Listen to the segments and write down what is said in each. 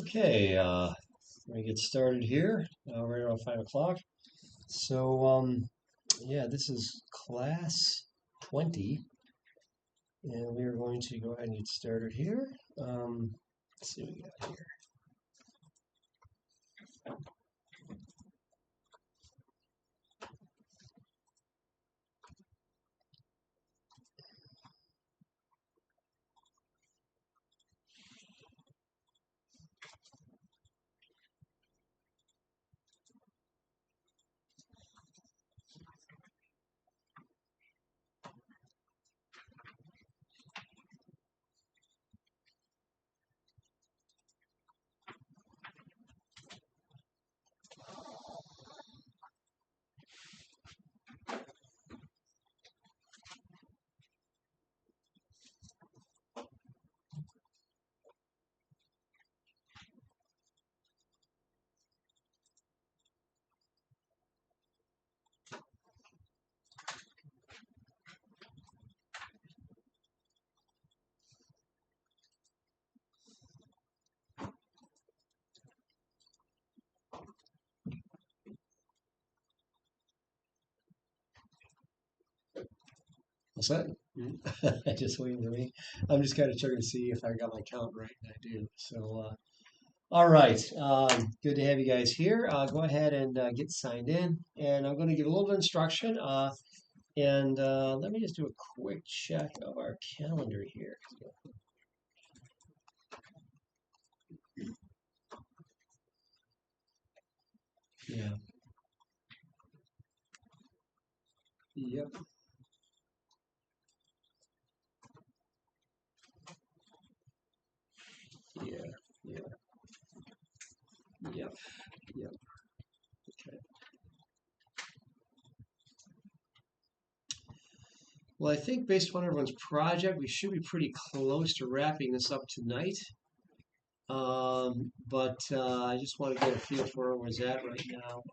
Okay, let me get started here. Right around 5 o'clock. So, yeah, this is class 20, and we are going to go ahead and get started here. Let's see what we got here. What's that? Just waiting for me. I'm just kind of checking to see if I got my count right, and I do. So, all right. Good to have you guys here. Go ahead and get signed in, and I'm going to give a little bit of instruction. And let me just do a quick check of our calendar here. Yeah. Yep. Yeah. Yeah. Yep. Yep. Okay. Well, I think based upon everyone's project, we should be pretty close to wrapping this up tonight. But I just want to get a feel for where everyone's at right now.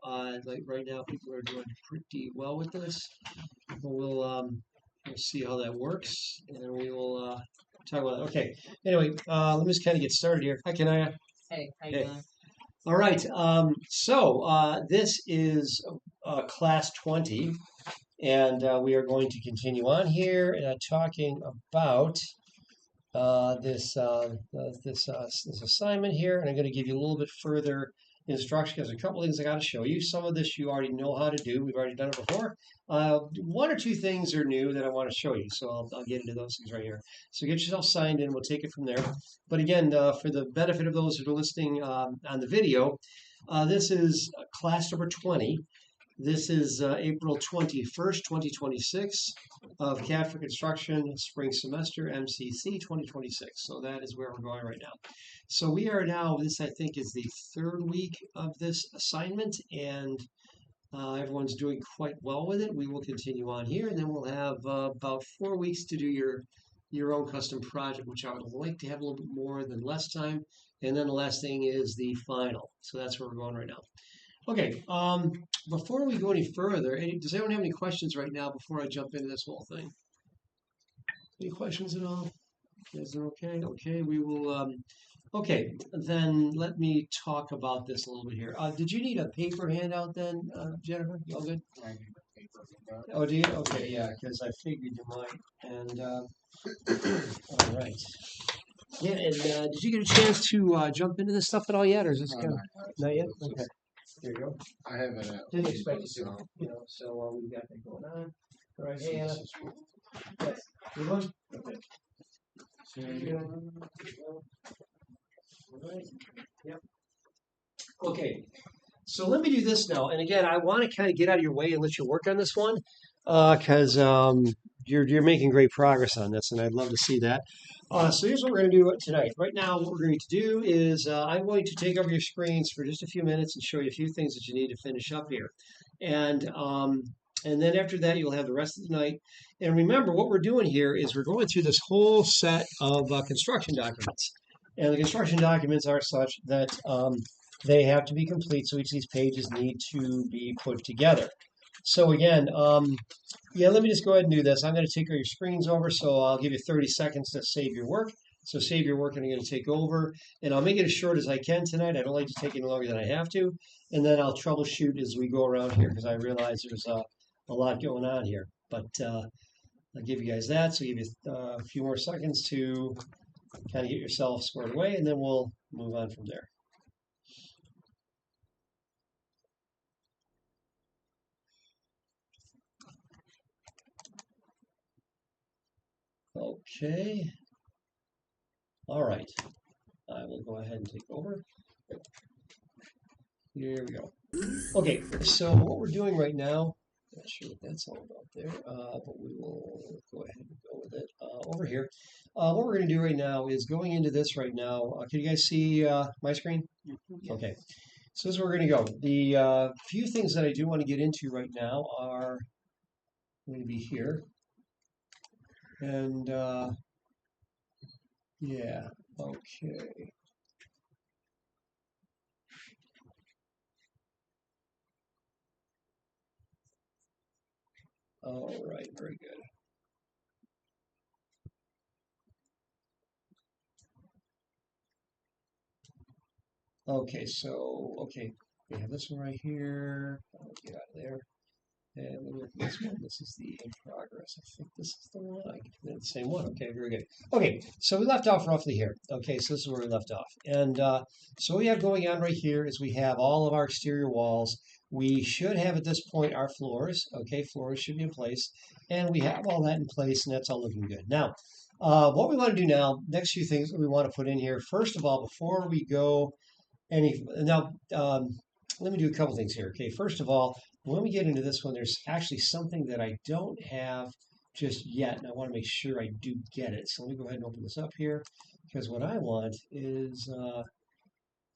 Like right now, people are doing pretty well with this. We'll see how that works, and we will talk about it. Okay. Anyway, let me just kind of get started here. Hi, Kanaya. Hey, how you Hey. doing? All right. This is class 20, and we are going to continue on here talking about this assignment here, and I'm going to give you a little bit further instruction because a couple things I got to show you. Some of this you already know how to do. We've already done it before. One or two things are new that I want to show you, so I'll get into those things right here. So get yourself signed in. We'll take it from there. But again, for the benefit of those who are listening on the video, this is class number 20. This is April 21st, 2026 of Cad For Construction Spring Semester MCC 2026. So that is where we're going right now. So we are now, this I think is the third week of this assignment, and everyone's doing quite well with it. We will continue on here, and then we'll have about 4 weeks to do your own custom project, which I would like to have a little bit more than less time. And then the last thing is the final. So that's where we're going right now. Okay, before we go any further, does anyone have any questions right now before I jump into this whole thing? Any questions at all? Is it okay? Okay, we will, okay, then let me talk about this a little bit here. Did you need a paper handout then, Jennifer? You all good? I need a paper handout. Oh, do you? Okay, yeah, because I figured you might. And, all right. Yeah, and did you get a chance to jump into this stuff at all yet, or is this kind of not yet? Okay. There you go. I haven't. Didn't expect you to, so we've got that going on. All right, hey, Anna. Yes. Good one? Okay. All right. Yep. Okay. So let me do this now. And again, I want to kind of get out of your way and let you work on this one because you're making great progress on this, and I'd love to see that. So here's what we're going to do tonight. Right now, what we're going to do is I'm going to take over your screens for just a few minutes and show you a few things that you need to finish up here. And then after that, you'll have the rest of the night. And remember, what we're doing here is we're going through this whole set of construction documents. And the construction documents are such that they have to be complete, so each of these pages need to be put together. So again, yeah, let me just go ahead and do this. I'm going to take all your screens over, so I'll give you 30 seconds to save your work. So save your work, and I'm going to take over, and I'll make it as short as I can tonight. I don't like to take any longer than I have to, and then I'll troubleshoot as we go around here because I realize there's a lot going on here. But I'll give you guys that, so give you a few more seconds to kind of get yourself squared away, and then we'll move on from there. Okay. All right. I will go ahead and take over. Here we go. Okay, so what we're doing right now, not sure what that's all about there, but we will go ahead and go with it over here. What we're going to do right now is going into this right now. Can you guys see my screen? Okay, so this is where we're going to go. The few things that I do want to get into right now are going to be here. And yeah, okay. All right, very good. Okay, so, okay, we have this one right here. I'll get out of there. And we look at this one. This is the in progress. I think this is the one. I did the same one. Okay, very good. Okay, so we left off roughly here. Okay, so this is where we left off. And so what we have going on right here is we have all of our exterior walls. We should have at this point our floors. Okay, floors should be in place. And we have all that in place, and that's all looking good. Now, what we want to do now, next few things that we want to put in here. First of all, before we go let me do a couple things here. Okay, first of all, when we get into this one, there's actually something that I don't have just yet, and I want to make sure I do get it. So let me go ahead and open this up here, because what I want is,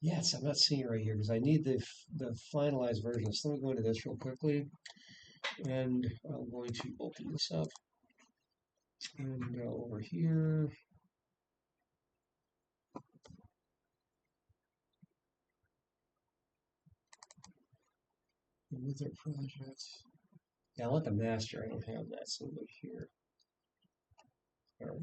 yes, I'm not seeing it right here, because I need the finalized version. So let me go into this real quickly, and I'm going to open this up, and go over here. With their project. Yeah, I want the master. I don't have that, so look here. All right.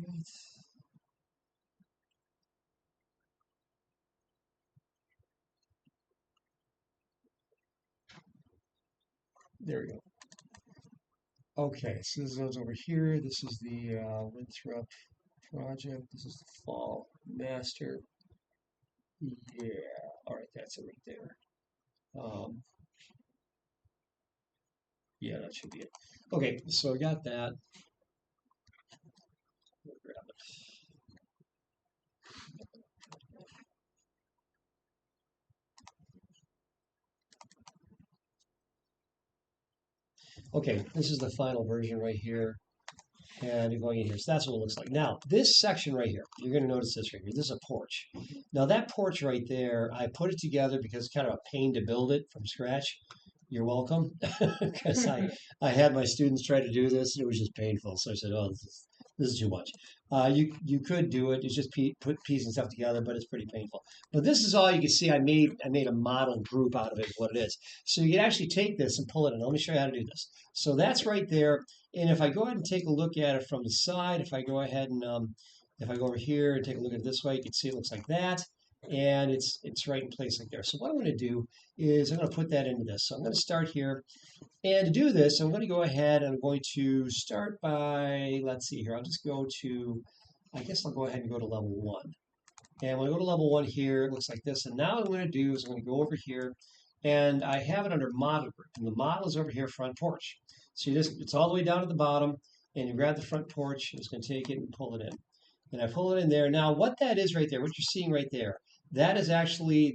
There we go. Okay, so this goes over here. This is the Winthrop project. This is the fall master. Yeah, all right, that's it right there. Yeah, that should be it. Okay, so I got that. We'll grab it. Okay, this is the final version right here. And you're going in here. So that's what it looks like. Now, this section right here, you're going to notice this right here. This is a porch. Now, that porch right there, I put it together because it's kind of a pain to build it from scratch. You're welcome. Because I had my students try to do this, and it was just painful. So I said, oh, this is too much. You could do it. It's just put pieces and stuff together, but it's pretty painful. But this is all you can see. I made a model group out of it, what it is. So you can actually take this and pull it in. Let me show you how to do this. So that's right there. And if I go ahead and take a look at it from the side, if I go ahead and if I go over here and take a look at it this way, you can see it looks like that. And it's right in place like there. So what I'm going to do is I'm going to put that into this. So I'm going to start here. And to do this, I'm going to go ahead and I'm going to start by, let's see here, I'll just go to, I guess I'll go ahead and go to level 1. And when I go to level 1 here, it looks like this. And now what I'm going to do is I'm going to go over here, and I have it under model group. And the model is over here, front porch. So it's all the way down to the bottom, and you grab the front porch, and it's going to take it and pull it in. And I pull it in there. Now, what that is right there, what you're seeing right there, that is actually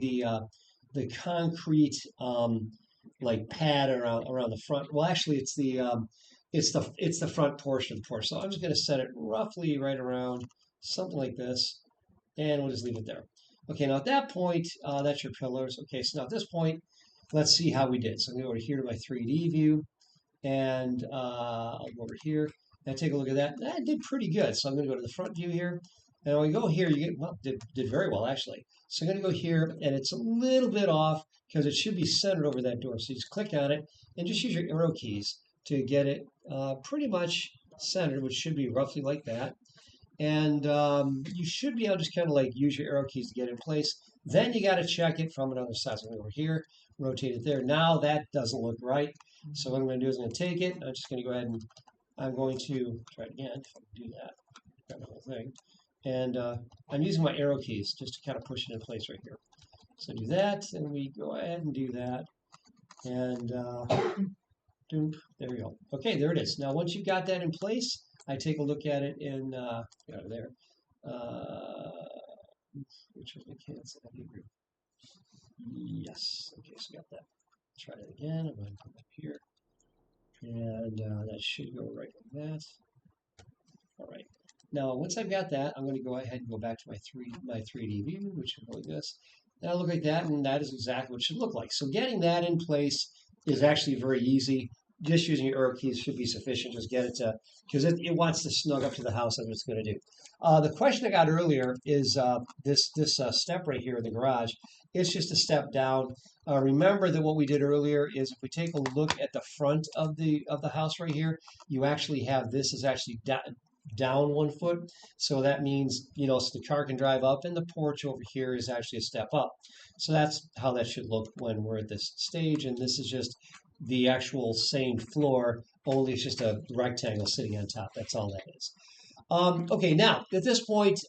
the concrete like pad around the front. Well, actually, it's the front portion of the porch. So I'm just going to set it roughly right around something like this, and we'll just leave it there. Okay, now at that point, that's your pillars. Okay, so now at this point, let's see how we did. So I'm going to go over here to my 3D view, and I'll go over here and take a look at that. That did pretty good. So I'm going to go to the front view here. And when we go here, you get, well, did very well, actually. So I'm going to go here, and it's a little bit off because it should be centered over that door. So you just click on it and just use your arrow keys to get it pretty much centered, which should be roughly like that. And you should be able to just kind of like use your arrow keys to get in place. Then you got to check it from another side. So I'm going over here, rotate it there. Now that doesn't look right. So what I'm going to do is I'm going to take it. I'm just going to go ahead and I'm going to try it again. If I can do that, grab the whole thing. And I'm using my arrow keys just to kind of push it in place right here. So do that, and we go ahead and do that. And doop, there we go. Okay, there it is. Now, once you've got that in place, I take a look at it in, get out of there. Which was my cancel. Yes. Okay, so got that. Try it again. I'm going to come up here. And that should go right like that. All right. Now, once I've got that, I'm going to go ahead and go back to my 3D view, which should look like this. That'll look like that, and that is exactly what it should look like. So getting that in place is actually very easy. Just using your arrow keys should be sufficient. Just get it to, because it wants to snug up to the house. That's what it's going to do. The question I got earlier is this step right here in the garage. It's just a step down. Remember that what we did earlier is if we take a look at the front of the house right here, you actually have this is actually down 1 foot. So that means, so the car can drive up, and the porch over here is actually a step up. So that's how that should look when we're at this stage. And this is just the actual same floor, only it's just a rectangle sitting on top. That's all that is. Okay, now at this point,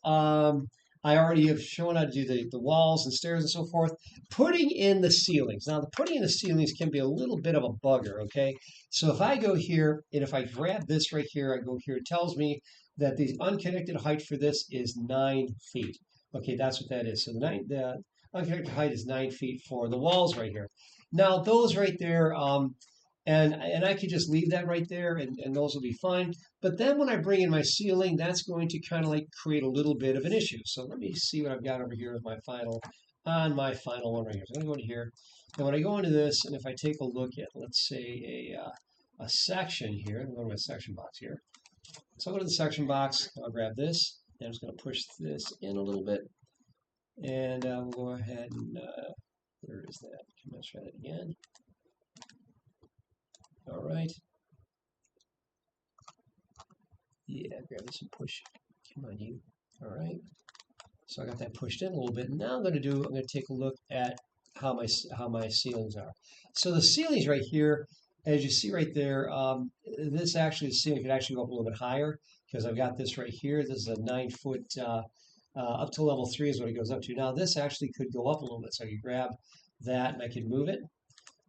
I already have shown how to do the walls and stairs and so forth. Putting in the ceilings. Now, the putting in the ceilings can be a little bit of a bugger, okay? So if I go here, and if I grab this right here, I go here, it tells me that the unconnected height for this is 9 feet. Okay, that's what that is. So the unconnected height is 9 feet for the walls right here. Now, those right there, and I could just leave that right there, and those will be fine. But then when I bring in my ceiling, that's going to kind of like create a little bit of an issue. So let me see what I've got over here with my final one right here. So I'm going to go into here. And when I go into this, and if I take a look at, let's say, a section here, I'm going to my section box here. So I'll go to the section box, I'll grab this, and I'm just going to push this in a little bit. And we'll go ahead and, where is that? Let's try that again. All right. Yeah, grab this and push. Come on, you. All right. So I got that pushed in a little bit. And now I'm going to take a look at how my ceilings are. So the ceilings right here, as you see right there, this actually, the ceiling could actually go up a little bit higher because I've got this right here. This is a 9 foot, up to level 3 is what it goes up to. Now this actually could go up a little bit. So I could grab that and I could move it.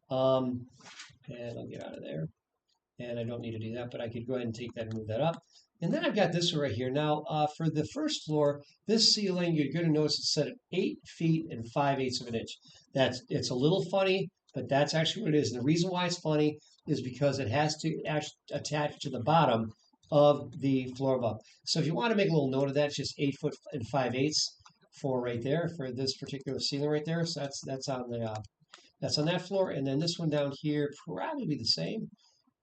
And I'll get out of there. And I don't need to do that, but I could go ahead and take that and move that up. And then I've got this one right here. Now, for the first floor, this ceiling, you're going to notice it's set at 8 feet and 5/8 of an inch. It's a little funny, but that's actually what it is. And the reason why it's funny is because it has to attach to the bottom of the floor above. So if you want to make a little note of that, it's just 8 foot and 5/8 for right there, for this particular ceiling right there. So that's on the that's on that floor. And then this one down here probably be the same.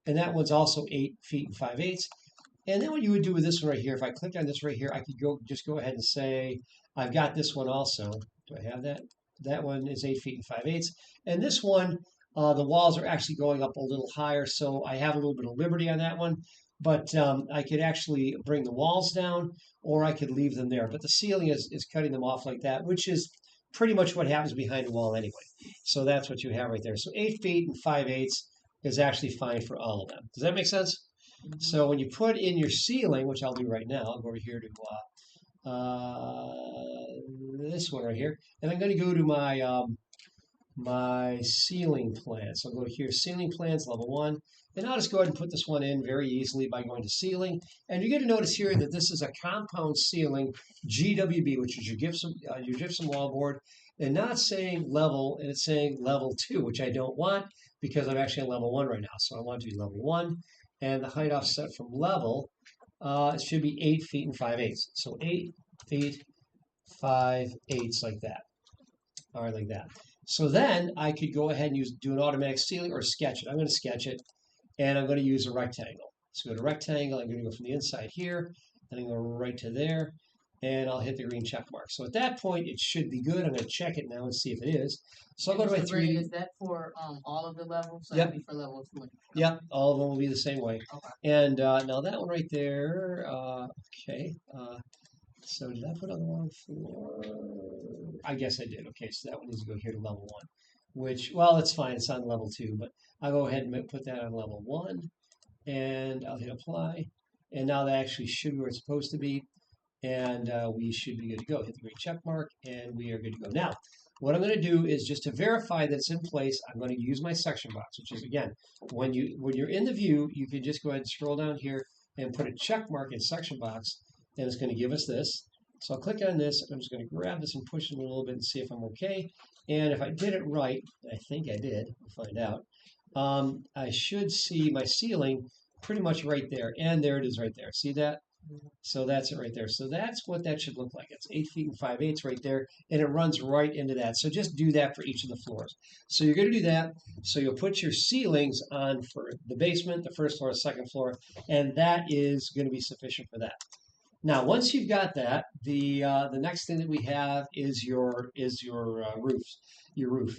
And that one's also 8 feet and 5/8. And then what you would do with this one right here, if I click on this right here, I could just go ahead and say, I've got this one also. Do I have that? That one is 8 feet and 5/8. And this one, the walls are actually going up a little higher, so I have a little bit of liberty on that one. But I could actually bring the walls down, or I could leave them there. But the ceiling is cutting them off like that, which is pretty much what happens behind the wall anyway. So that's what you have right there. So 8 feet and 5/8 is actually fine for all of them. Does that make sense? Mm-hmm. So when you put in your ceiling, which I'll do right now, I'll go over here to this one right here, and I'm going to go to my my ceiling plan. So I'll go here, ceiling plans, level 1, and I'll just go ahead and put this one in very easily by going to ceiling. And you're going to notice here that this is a compound ceiling GWB, which is your gypsum wallboard, and not saying level, and it's saying level 2, which I don't want because I'm actually on level 1 right now. So I want to do level 1, and the height offset from level, it should be 8 feet and 5/8. So 8 feet, 5/8 like that. All right, like that. So then I could go ahead and do an automatic ceiling or sketch it. I'm going to sketch it, and I'm going to use a rectangle. So go to rectangle. I'm going to go from the inside here, and I'm going to go right to there. and I'll hit the green check mark. So at that point, it should be good. I'm going to check it now and see if it is. So I'll go to my Mr. Brady, 3D. is that for all of the levels? So Yep. that'd be for level 2. Yep, all of them will be the same way. Okay. And now that one right there, okay. So did I put on the wrong floor? I guess I did. Okay, so that one needs to go here to level 1, which, well, it's fine. It's on level 2, but I'll go ahead and put that on level 1, and I'll hit apply. And now that actually should be where it's supposed to be, and we should be good to go. Hit the green check mark, and we are good to go. Now, what I'm going to do is just to verify that it's in place, I'm going to use my section box, which is, again, when you're in the view, you can just go ahead and scroll down here and put a check mark in section box, and it's going to give us this. So I'll click on this, and I'm just going to grab this and push it a little bit and see if I'm okay. And if I did it right, I think I did, we'll find out, I should see my ceiling pretty much right there. And there it is right there. See that? So that's it right there. So that's what that should look like. It's 8 feet and 5/8 right there, and it runs right into that. So just do that for each of the floors. So you're going to do that. So you'll put your ceilings on for the basement, the first floor, the second floor, and that is going to be sufficient for that. Now, once you've got that, the next thing that we have is your roof. Your roof.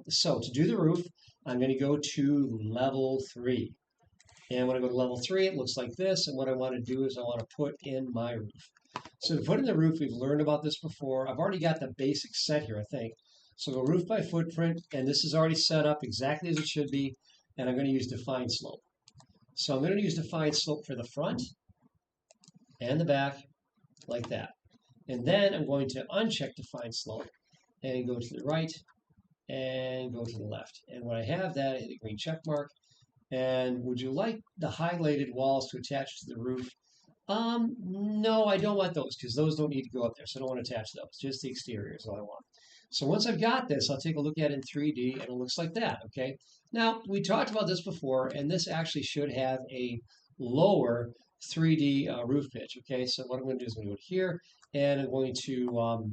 So to do the roof, I'm going to go to level 3. And when I go to level 3, it looks like this. And what I want to do is I want to put in my roof. So to put in the roof, we've learned about this before. I've already got the basic set here, I think. So go roof by footprint, and this is already set up exactly as it should be. And I'm going to use define slope. So I'm going to use define slope for the front and the back, like that. And then I'm going to uncheck define slope and go to the right and go to the left. And when I have that, I hit a green check mark. And would you like the highlighted walls to attach to the roof? No, I don't want those because those don't need to go up there. So I don't want to attach those. Just the exterior is all I want. So once I've got this, I'll take a look at it in 3D and it looks like that, okay? Now, we talked about this before, and this actually should have a lower 3D roof pitch, okay? So what I'm going to do is I'm going to go to here, and I'm going to,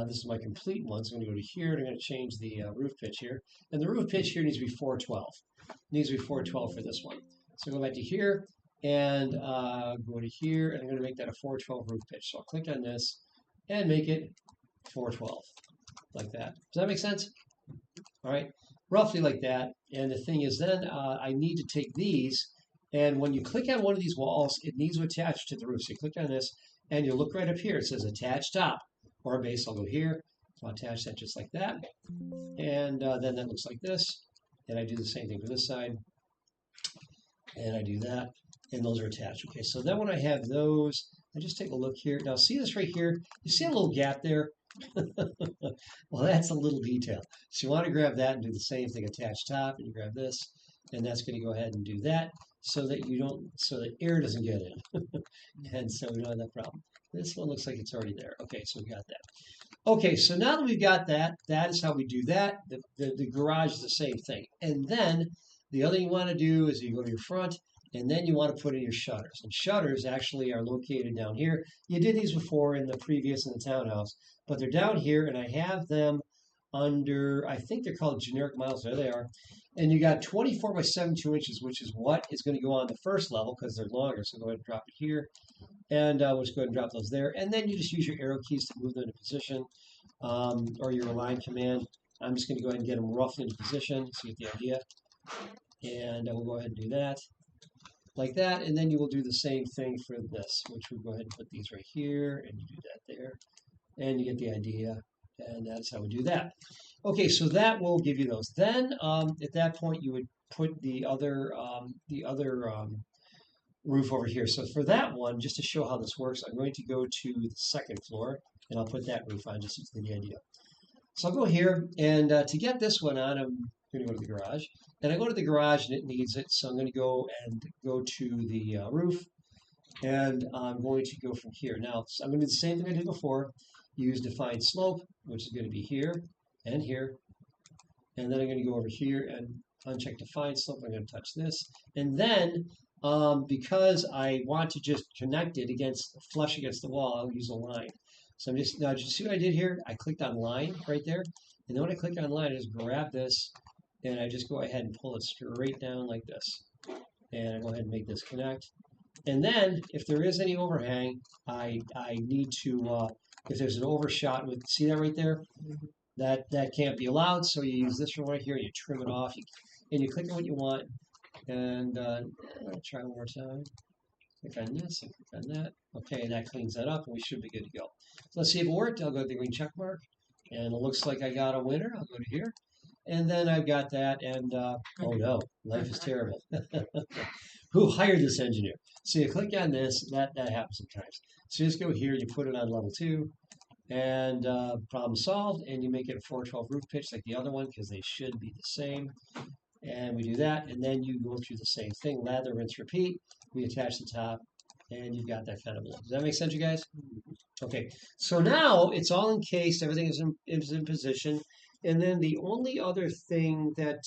this is my complete one, so I'm going to go to here, and I'm going to change the roof pitch here. And the roof pitch here needs to be 412. Needs to be 412 for this one. So go back to here and go to here, and I'm going to make that a 412 roof pitch. So I'll click on this and make it 412, like that. Does that make sense? All right, roughly like that. And the thing is then I need to take these, and when you click on one of these walls, it needs to attach to the roof. So you click on this, and you look right up here. It says attach top or base. I'll go here. So I'll attach that just like that. And then that looks like this. And I do the same thing for this side. And I do that. And those are attached. Okay, so then when I have those, I just take a look here. Now see this right here? You see a little gap there? Well, that's a little detail. So you want to grab that and do the same thing, attach top, and you grab this. And that's going to go ahead and do that so that you don't, so that air doesn't get in. And so we don't have that problem. This one looks like it's already there. Okay, so we got that. Okay, so now that we've got that, that is how we do that. The garage is the same thing. And then the other thing you want to do is you go to your front, and then you want to put in your shutters. And shutters actually are located down here. You did these before in the previous in the townhouse, but they're down here, and I have them under, I think they're called generic miles. There they are. And you got 24 by 72 inches, which is what is going to go on the first level because they're longer. So go ahead and drop it here. And we'll just go ahead and drop those there. And then you just use your arrow keys to move them into position or your align command. I'm just going to go ahead and get them roughly into position so you get the idea. And we'll go ahead and do that like that. And then you will do the same thing for this, which we'll go ahead and put these right here. And you do that there. And you get the idea. And that's how we do that. Okay, so that will give you those. Then at that point, you would put the other roof over here. So for that one, just to show how this works, I'm going to go to the second floor, and I'll put that roof on just to get the idea. So I'll go here, and to get this one on, I'm going to go to the garage. And I go to the garage, and it needs it, so I'm going to go to the roof, and I'm going to go from here. Now, I'm going to do the same thing I did before. Use define slope, which is going to be here and here. And then I'm going to go over here and uncheck define slope. I'm going to touch this. And then, because I want to just connect it flush against the wall, I'll use a line. So I'm just, now did you see what I did here? I clicked on line right there. And then when I click on line, I just grab this and I just go ahead and pull it straight down like this. And I go ahead and make this connect. And then if there is any overhang, I need to, if there's an overshot with, see that right there? That can't be allowed, so you use this one right here, you trim it off, and you click on what you want, and I'll try one more time. Click on this and click on that. Okay, and that cleans that up, and we should be good to go. So let's see if it worked. I'll go to the green check mark, and it looks like I got a winner. I'll go to here, and then I've got that, and oh no, life is terrible. Who hired this engineer? So you click on this, that happens sometimes. So you just go here, you put it on level 2, and problem solved, and you make it a 412 roof pitch like the other one because they should be the same. And we do that, and then you go through the same thing, lather, rinse, repeat. We attach the top, and you've got that kind of look. Does that make sense, you guys? Okay, so now it's all encased, everything is in position. And then the only other thing that,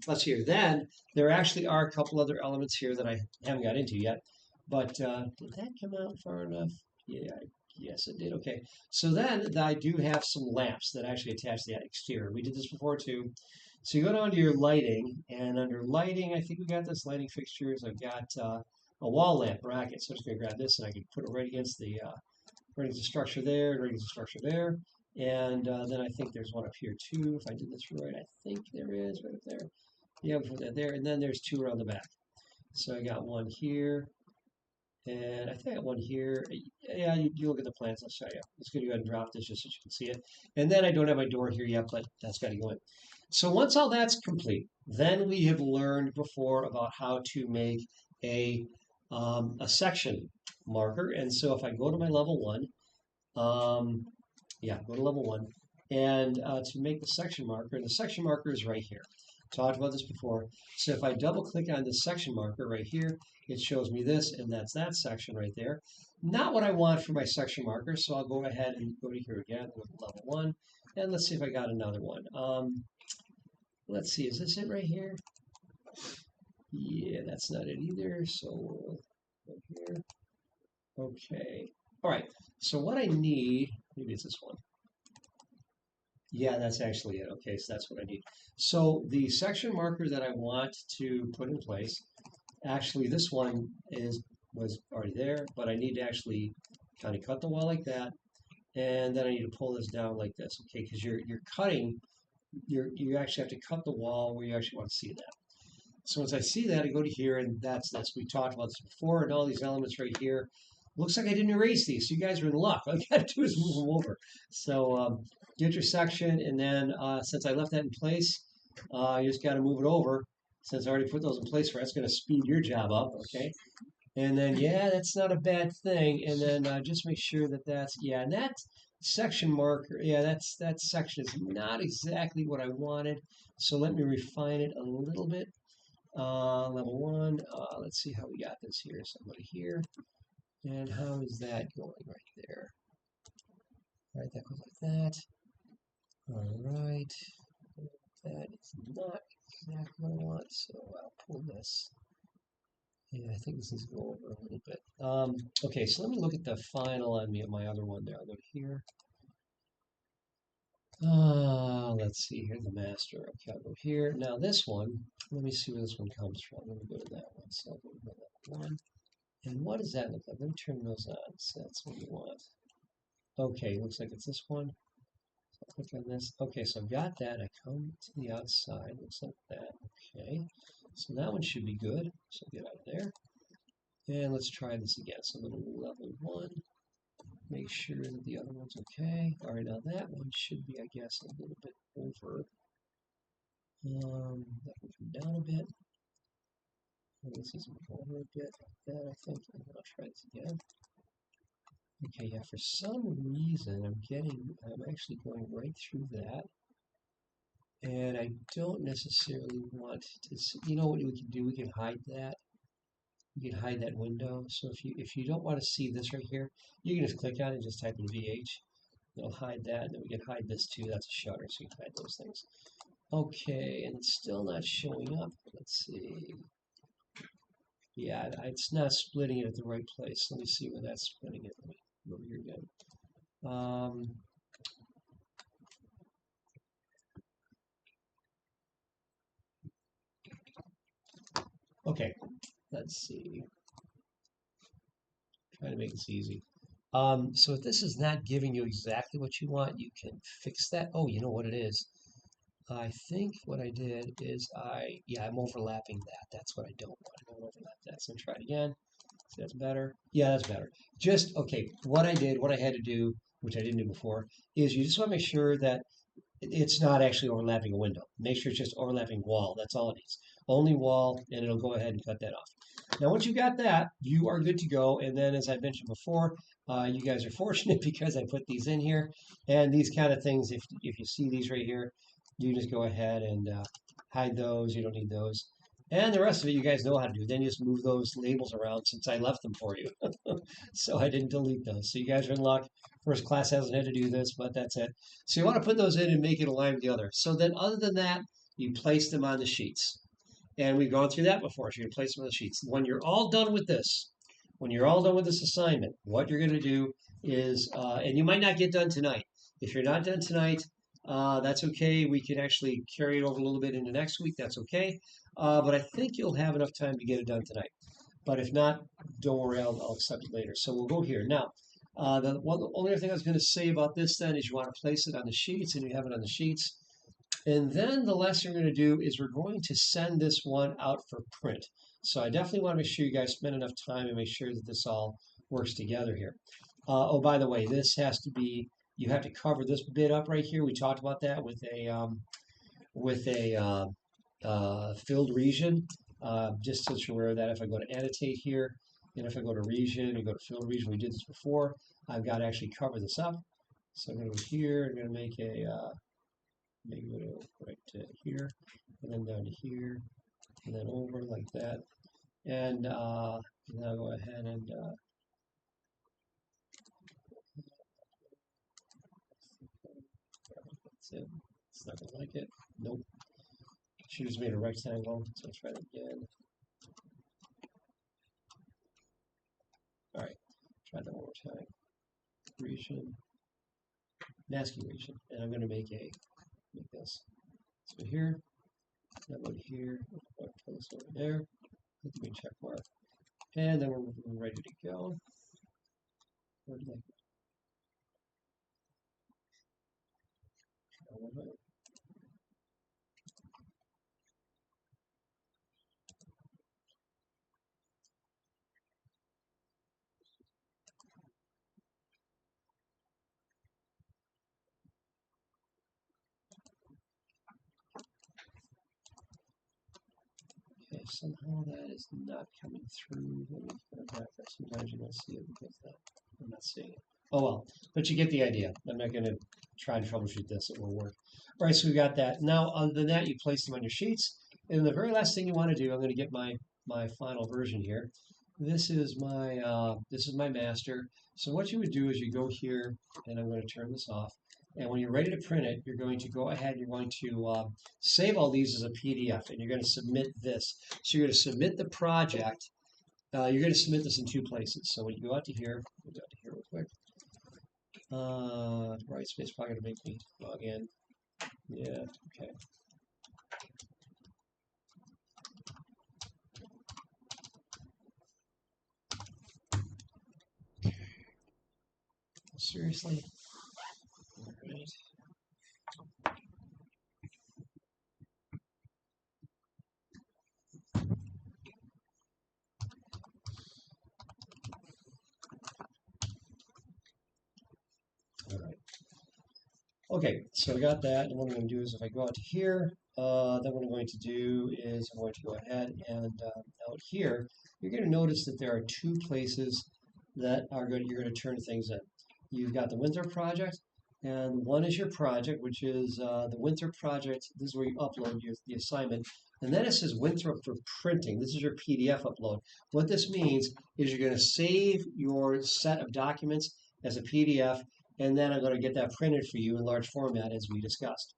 let's see here, then there actually are a couple other elements here that I haven't got into yet. But did that come out far enough? Yeah, yes, it did. Okay, so then I do have some lamps that actually attach to the exterior. We did this before too. So you go down to your lighting, and under lighting, I think we got this lighting fixtures. I've got a wall lamp bracket, so I'm just going to grab this and I can put it right against the structure there, right against the structure there. And then I think there's one up here too, if I did this right. I think there is right up there. Yeah, we put that there, and then there's 2 around the back. So I got one here, and I think I got one here. Yeah, you look at the plans, I'll show you. It's going to go ahead and drop this just so you can see it. And then I don't have my door here yet, but that's got to go in. So once all that's complete, then we have learned before about how to make a section marker. And so if I go to my level 1, yeah, go to level 1, and to make the section marker, and the section marker is right here. Talked about this before. So if I double click on the section marker right here, it shows me this, and that's that section right there. Not what I want for my section marker, so I'll go ahead and go to here again with level 1, and let's see if I got another one. Let's see, is this it right here? Yeah, that's not it either, so go here. Okay, all right, so what I need, maybe it's this one. Yeah, that's actually it. Okay, so that's what I need. So the section marker that I want to put in place, actually this one was already there, but I need to actually kind of cut the wall like that, and then I need to pull this down like this, okay? Because you're cutting, you actually have to cut the wall where you actually want to see that. So once I see that, I go to here, and that's we talked about this before, and all these elements right here. Looks like I didn't erase these, so you guys are in luck. All you got to do is move them over. So get your section, and then since I left that in place, you just got to move it over. Since I already put those in place for, that's going to speed your job up, okay? And then, yeah, that's not a bad thing. And then just make sure that that's, yeah, and that section marker, yeah, that section is not exactly what I wanted. So let me refine it a little bit. Level 1, let's see how we got this here. Somebody here. And how is that going right there? All right, that goes like that. All right. That is not exactly what I want, so I'll pull this. Yeah, I think this needs to go over a little bit. Okay, so let me look at the final on my other one there. I'll go to here. Let's see here, the master. Okay, I'll go here. Now this one, let me see where this one comes from. Let me go to that one. So I'll go to that one. And what does that look like? Let me turn those on. So that's what we want. Okay, looks like it's this one. So I'll click on this. Okay, so I've got that. I come to the outside. Looks like that. Okay. So that one should be good. So get out of there. And let's try this again. So I'm going to level 1. Make sure that the other one's okay. All right, now that one should be, I guess, a little bit over. That can come down a bit. And this is over a bit like that, I think. And I'll try this again. Okay, yeah, for some reason I'm actually going right through that. And I don't necessarily want to see, you know what we can do? We can hide that. You can hide that window. So if you don't want to see this right here, you can just click on it and just type in VH. It'll hide that, and then we can hide this too. That's a shutter, so you can hide those things. Okay, and it's still not showing up. Let's see. Yeah, it's not splitting it at the right place. Let me see where that's splitting it. Let me go over here again. Okay, let's see. trying to make this easy. So if this is not giving you exactly what you want, you can fix that. Oh, you know what it is? I think what I did is I'm overlapping that. That's what I don't want. I don't overlap that. So try it again. See, that's better. Yeah, that's better. Just, okay, what I had to do, which I didn't do before, is you just want to make sure that it's not actually overlapping a window. Make sure it's just overlapping wall. That's all it needs. Only wall, and it'll go ahead and cut that off. Now, once you got that, you are good to go. And then, as I mentioned before, you guys are fortunate because I put these in here. And these kind of things, if you see these right here, you just go ahead and hide those. You don't need those. And the rest of it, you guys know how to do. Then you just move those labels around since I left them for you. So I didn't delete those. So you guys are in luck. First class hasn't had to do this, but that's it. So you want to put those in and make it align with the other. So then other than that, you place them on the sheets. And we've gone through that before. So you place them on the sheets. When you're all done with this, assignment, what you're going to do is, and you might not get done tonight. If you're not done tonight, that's okay. We can actually carry it over a little bit into next week. That's okay. But I think you'll have enough time to get it done tonight. But if not, don't worry, I'll accept it later. So we'll go here. Now, the only other thing I was going to say about this then is you want to place it on the sheets, and you have it on the sheets. And then the last thing we're going to do is we're going to send this one out for print. So I definitely want to make sure you guys spend enough time and make sure that this all works together here. Oh, by the way, this has to be, you have to cover this bit up right here. We talked about that with a filled region. Just so you're aware of that, if I go to annotate here, and if I go to region and go to filled region, we did this before, I've got to actually cover this up. So I'm going to go here, I'm going to make a, maybe go right to here, and then down to here, and then over like that. And now go ahead and that's it. It's not going to like it. Nope. Should have just made a rectangle. So let's try it again. All right. Try that one more time. Region. Masking region. And I'm going to make this. Let's go here. Now go here. Place over there. Hit the green check mark. And then we're ready to go. Where did I go? Okay, somehow that is not coming through. Let me put it back there. Sometimes you don't see it because I'm not seeing it. Oh well, but you get the idea. I'm not going to try and troubleshoot this. It will work. All right, so we got that. Now, other than that, you place them on your sheets. And the very last thing you want to do, I'm going to get my final version here. This is my master. So what you would do is you go here, and I'm going to turn this off. And when you're ready to print it, you're going to go ahead, you're going to save all these as a PDF, and you're going to submit this. So you're going to submit the project. You're going to submit this in two places. So when you go out to here, we'll go out to here real quick. Right space probably going to make me log in. Yeah, okay. Seriously? All right. All right. Okay, so I got that, and what I'm going to do is if I go out to here, then what I'm going to do is I'm going to go ahead and out here, you're going to notice that there are two places that you're going to turn things in. You've got the Winthrop project, and one is your project, which is the Winthrop project. This is where you upload the assignment. And then it says Winthrop for printing. This is your PDF upload. What this means is you're going to save your set of documents as a PDF, and then I'm going to get that printed for you in large format as we discussed.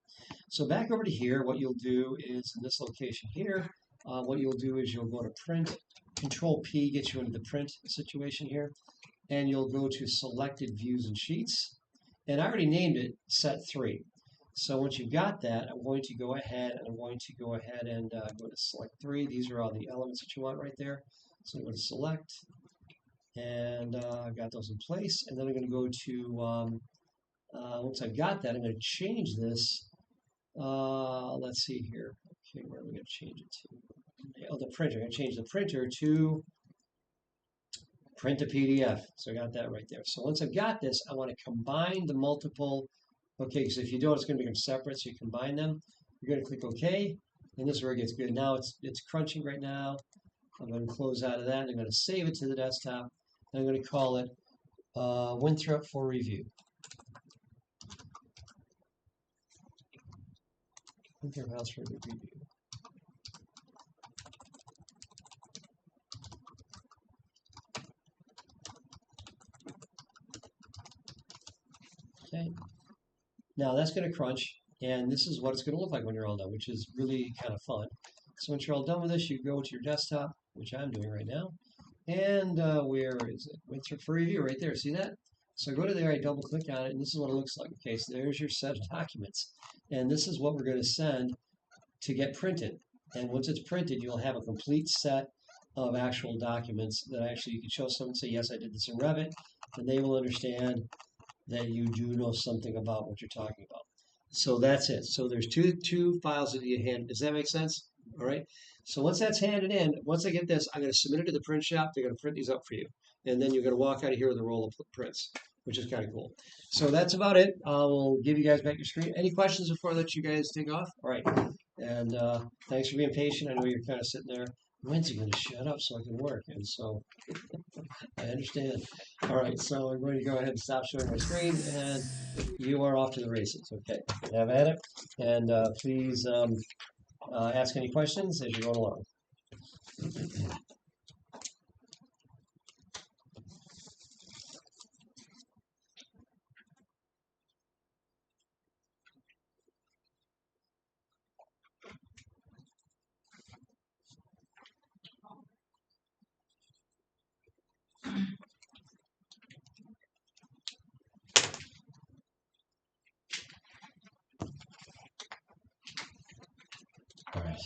So back over to here, what you'll do is in this location here, what you'll do is you'll go to print, Control P gets you into the print situation here, and you'll go to selected views and sheets, and I already named it set 3. So once you've got that, I'm going to go ahead and go to select 3. These are all the elements that you want right there. So I'm going to select, And I've got those in place. And then I'm going to go to, once I've got that, I'm going to change this. Let's see here. Okay, where are we going to change it to? Oh, the printer. I'm going to change the printer to print a PDF. So I got that right there. So once I've got this, I want to combine the multiple. Okay, because if you don't, it's going to become separate. So you combine them. You're going to click OK. And this is where it gets good. Now it's crunching right now. I'm going to close out of that. And I'm going to save it to the desktop. And I'm going to call it Winthrop for review. Winthrop House for review. Okay. Now that's going to crunch, and this is what it's going to look like when you're all done, which is really kind of fun. So once you're all done with this, you go to your desktop, which I'm doing right now, and where is it? Winthrop for review right there. See that? So go to there, I double click on it, and this is what it looks like. Okay, so there's your set of documents, and this is what we're going to send to get printed. And once it's printed, you'll have a complete set of actual documents that actually you can show someone and say, yes, I did this in Revit, and they will understand that you do know something about what you're talking about. So that's it. So there's two files that you hand. Does that make sense? All right. So once that's handed in, once I get this, I'm going to submit it to the print shop. They're going to print these up for you, and then you're going to walk out of here with a roll of prints, which is kind of cool. So that's about it. I'll give you guys back your screen. Any questions before I let you guys take off? All right. And thanks for being patient. I know you're kind of sitting there. When's he going to shut up so I can work? And so I understand. All right, so I'm going to go ahead and stop showing my screen, and you are off to the races. Okay, have at it, and please ask any questions as you go along. All right.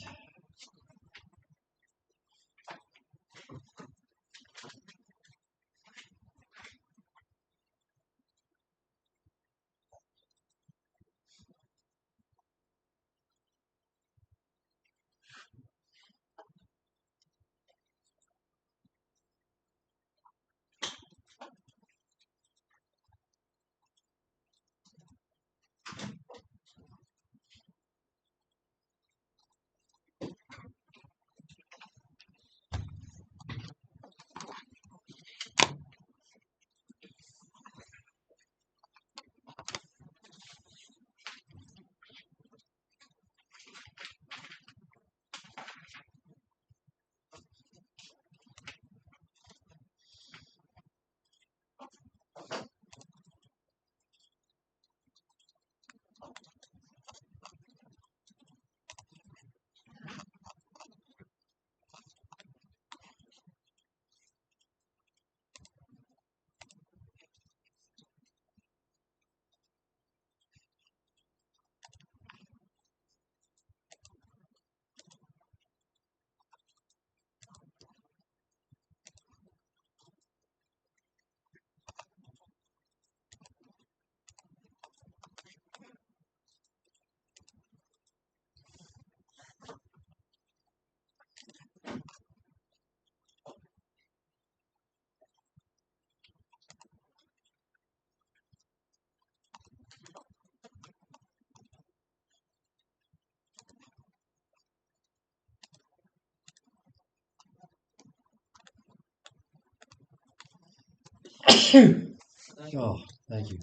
Oh, thank you.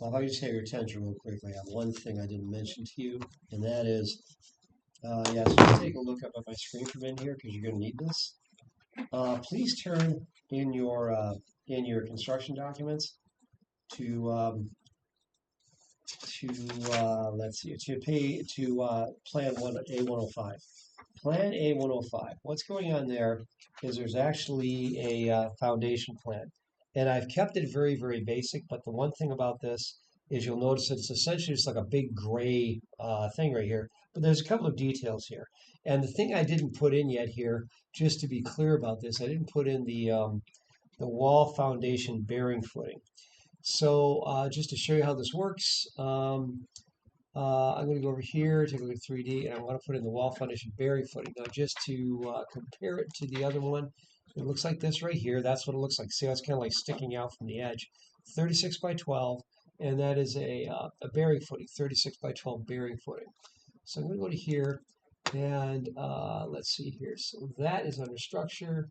Well, if I could just have your attention real quickly on one thing I didn't mention to you, and that is, yeah, so just take a look up at my screen from in here because you're going to need this. Please turn in your construction documents to let's see, to Plan 1A105. Plan A105. What's going on there is there's actually a foundation plan, and I've kept it very, very basic. But the one thing about this is you'll notice that it's essentially just like a big gray thing right here. But there's a couple of details here, and the thing I didn't put in yet here, just to be clear about this, I didn't put in the wall foundation bearing footing. So just to show you how this works, I'm going to go over here, take a look at 3D, and I want to put in the wall foundation bearing footing. Now, just to compare it to the other one, it looks like this right here. That's what it looks like. See how it's kind of like sticking out from the edge. 36 by 12, and that is a bearing footing, 36 by 12 bearing footing. So I'm going to go to here, and let's see here. So that is under structure.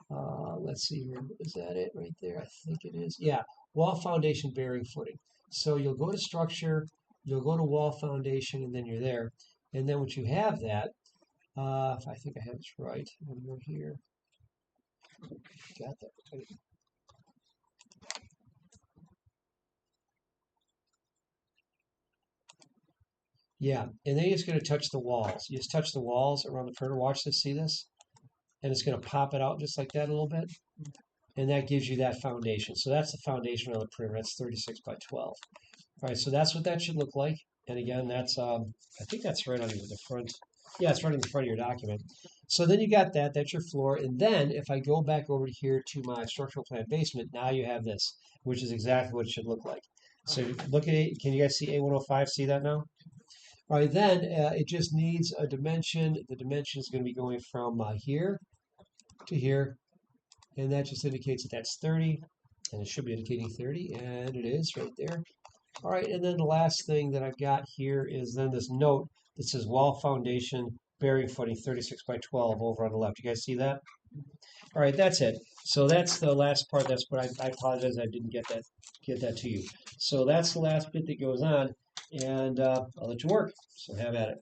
Let's see here. Is that it right there? I think it is. Yeah, wall foundation bearing footing. So you'll go to structure, you'll go to wall foundation, and then you're there. And then once you have that, if I think I have this right, I'm going to go here. Got that right. Yeah, and then you're just going to touch the walls. You just touch the walls around the perimeter. Watch this, see this? And it's going to pop it out just like that a little bit. And that gives you that foundation. So that's the foundation around the perimeter. That's 36 by 12. All right, so that's what that should look like. And again, that's, I think that's right on the front. Yeah, it's right in the front of your document. So then you got that, that's your floor. And then if I go back over here to my structural plan basement, now you have this, which is exactly what it should look like. So look at it, can you guys see A105, see that now? All right, then it just needs a dimension. The dimension is going to be going from here to here. And that just indicates that that's 30. And it should be indicating 30, and it is right there. All right, and then the last thing that I've got here is then this note that says wall foundation bearing footing 36 by 12 over on the left. You guys see that? All right, that's it. So that's the last part. That's what I apologize I didn't get that to you. So that's the last bit that goes on, and I'll let you work. So have at it.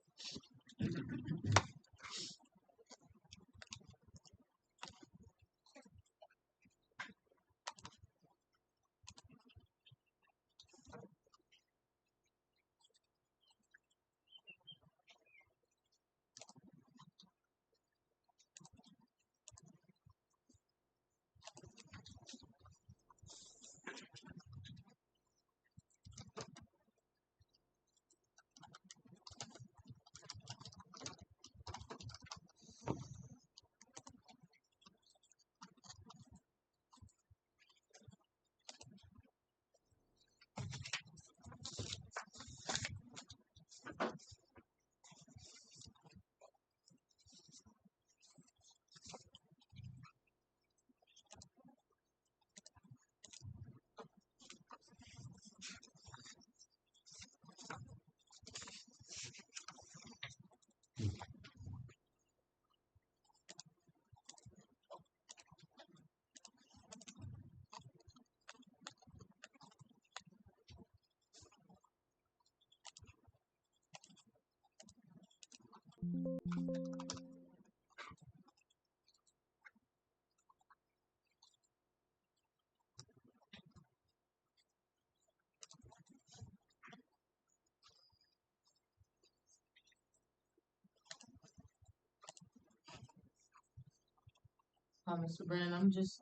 Mr. Brandon, I'm just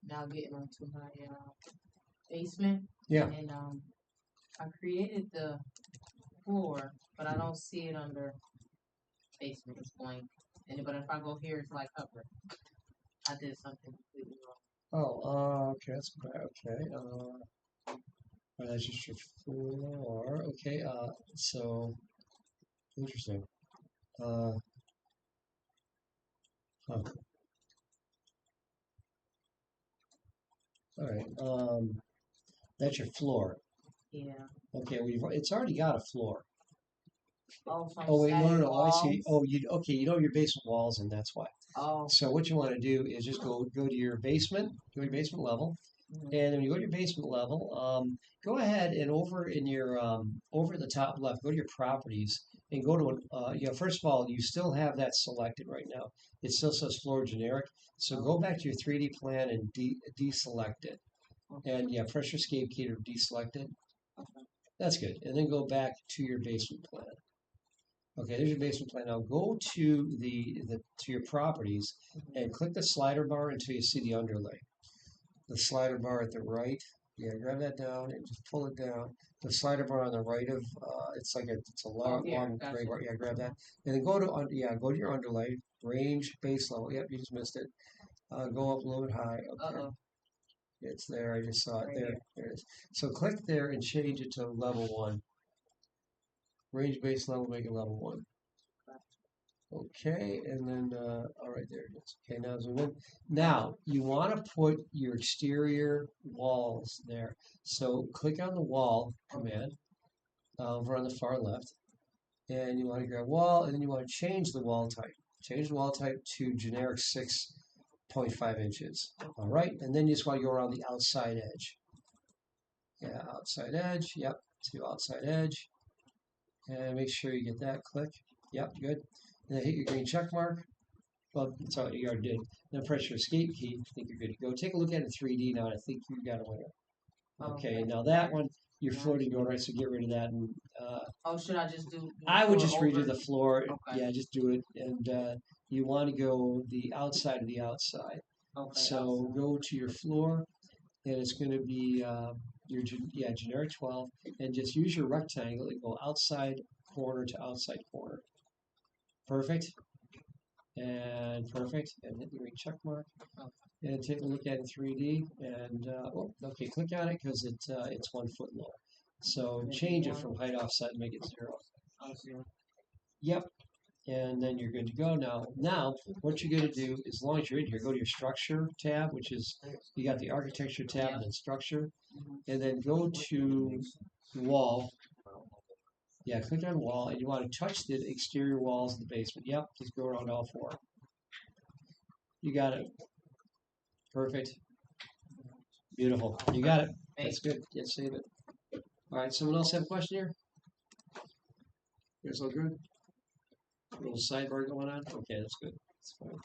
now getting onto my basement, Yeah. and I created the floor, but I don't see it under basement. It's blank. And but if I go here, it's like upper. I did something completely wrong. Oh, okay, that's great. Okay, that's just your floor. Okay, so interesting. Huh. All right. That's your floor. Yeah. Okay, it's already got a floor. Oh, some Oh wait, no, static I see. walls. Oh, okay, you know your basement walls, and that's why. Oh, So what you want to do is just go to your basement, go to your basement level, Mhm. And when you go to your basement level, go ahead and over in your over at the top left, go to your properties and go to first of all, you still have that selected right now. It still says floor generic. So go back to your 3D plan and deselect it. And yeah, press your escape key to deselect it. That's good. And then go back to your basement plan. Okay, there's your basement plan. Now go to to your properties and click the slider bar until you see the underlay. The slider bar at the right. Yeah, grab that down and just pull it down. The slider bar on the right of it's a long, here, long gotcha. gray bar. Yeah, grab that. And then go to your underlay, range, base level. Yep, you just missed it. Go up a little bit high. Okay. Uh-oh. It's there. I just saw it Right there. here. There it is. So click there and change it to level 1. Range base level, make it level 1. Okay, and then, all right, there it is. Okay, now zoom in. Now, you want to put your exterior walls there. So click on the wall command over on the far left, and you want to grab wall, and then you want to change the wall type. Change the wall type to generic 6.5 inches. All right, and then you just want to go around the outside edge. Yeah, outside edge, yep, to outside edge. And make sure you get that, click. Yep, good. And then hit your green check mark. Well, that's all you already did. Then press your escape key. I think you're good to go. Take a look at it in 3D now. I think you got a winner. Okay, now that one, you're floating going right, so get rid of that. And Should I just do? I would just over? redo the floor. Okay. Yeah, just do it. And you want to go the outside of the outside. Okay. So outside. go to your floor, and it's going to be generic 12, and just use your rectangle and go outside corner to outside corner. Perfect. And perfect. And hit the green check mark. And take a look at it in 3D. And okay, click on it because it's 1 foot low. So change it from height offset and make it 0. Yep. And then you're good to go. Now, what you're going to do, as long as you're in here, go to your structure tab, which is you got the architecture tab and then structure, and then go to wall. Yeah, click on wall, and you want to touch the exterior walls of the basement. Yep, just go around all 4. You got it. Perfect. Beautiful. You got it. That's good. Yeah, save it. All right, someone else have a question here? It's all good? A little sidebar going on? Okay, that's good. That's fine.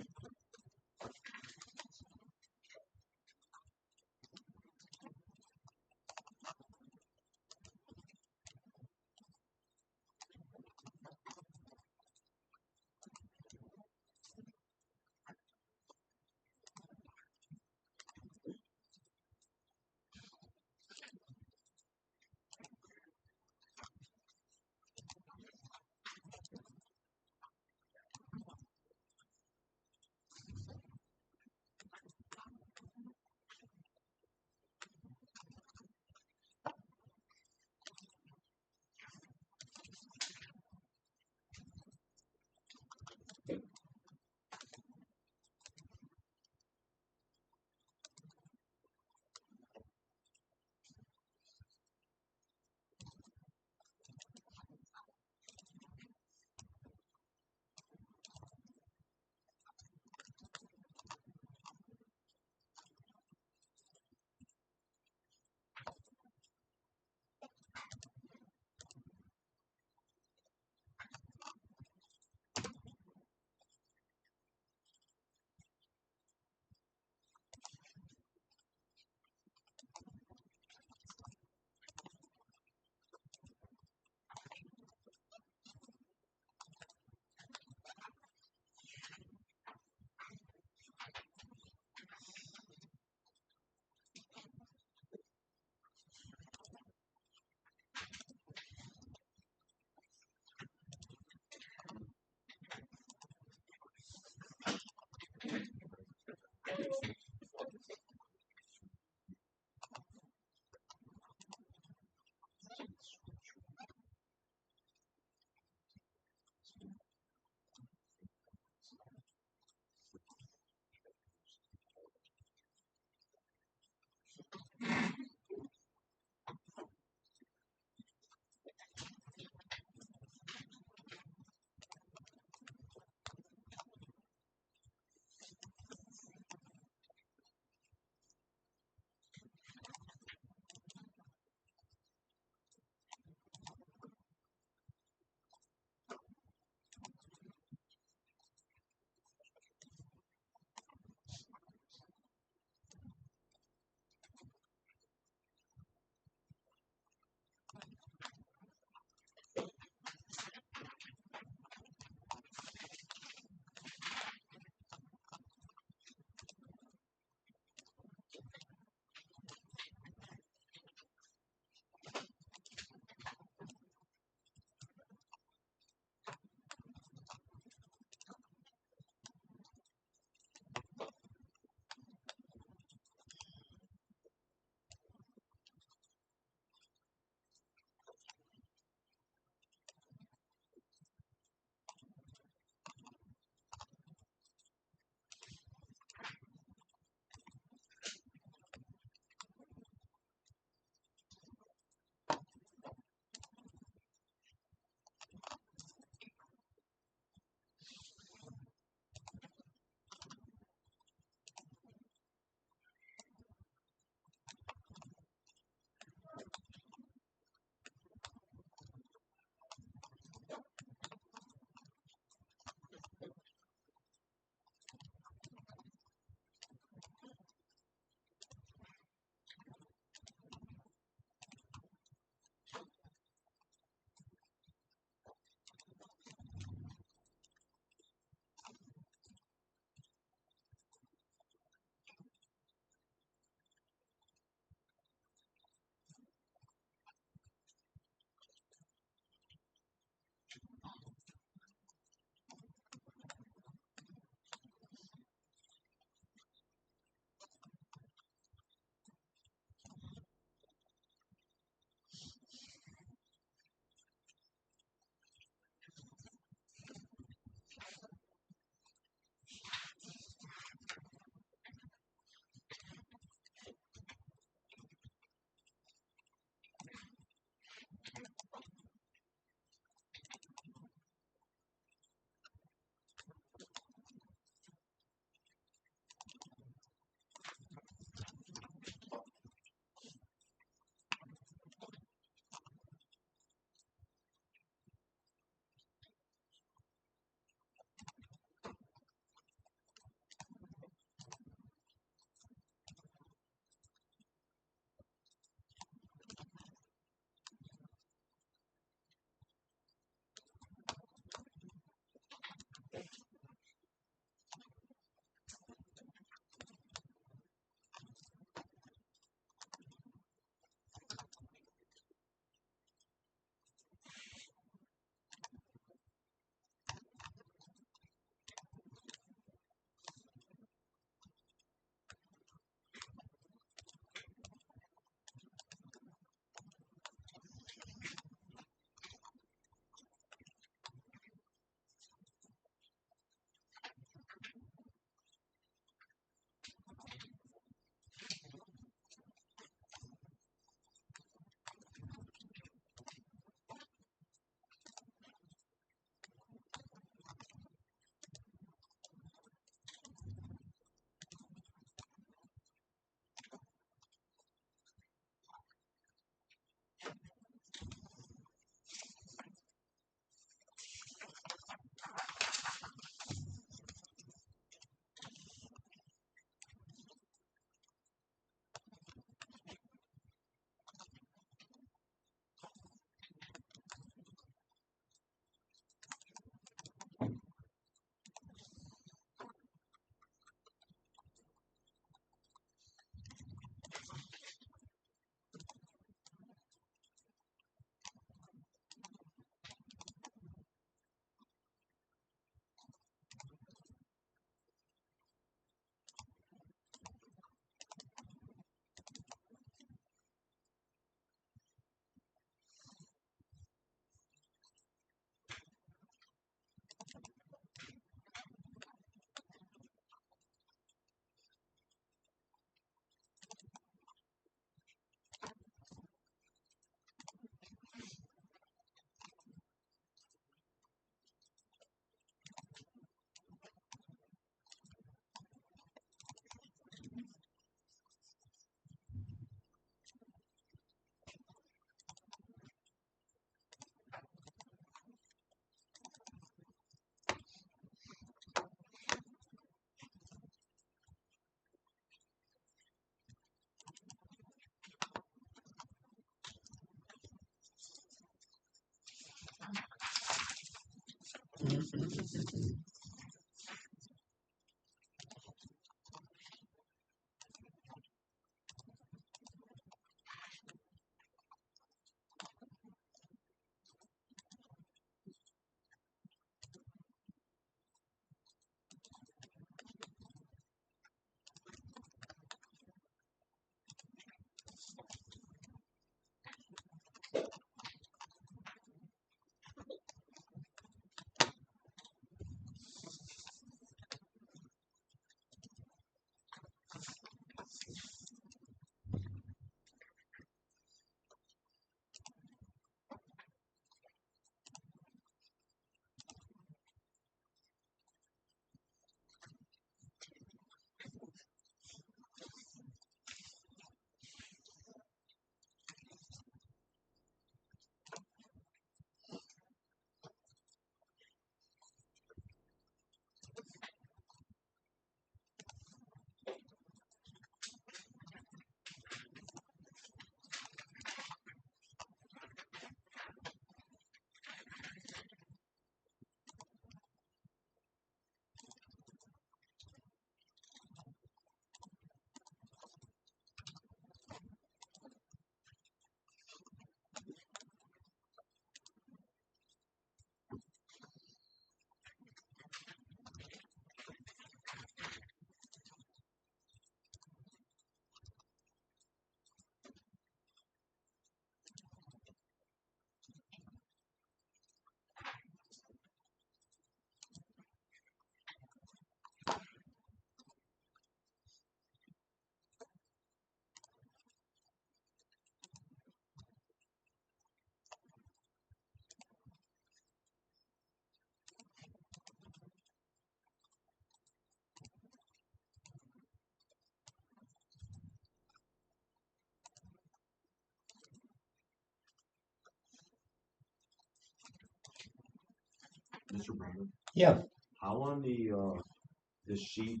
Mr. Brandon, Yeah. how on the sheet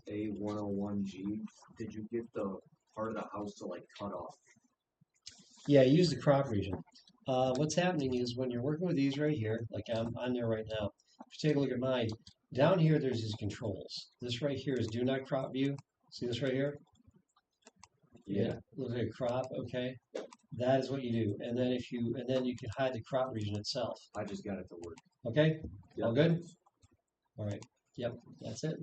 A101G did you get the part of the house to like cut off? Yeah, use the crop region. What's happening is when you're working with these right here, like I'm on there right now, if you take a look at mine, down here there's these controls. This right here is do not crop view. See this right here? Yeah. Looks like a crop, okay. That is what you do. And then you can hide the crop region itself. I just got it to work. Okay? All Yep. good? All right. Yep, that's it.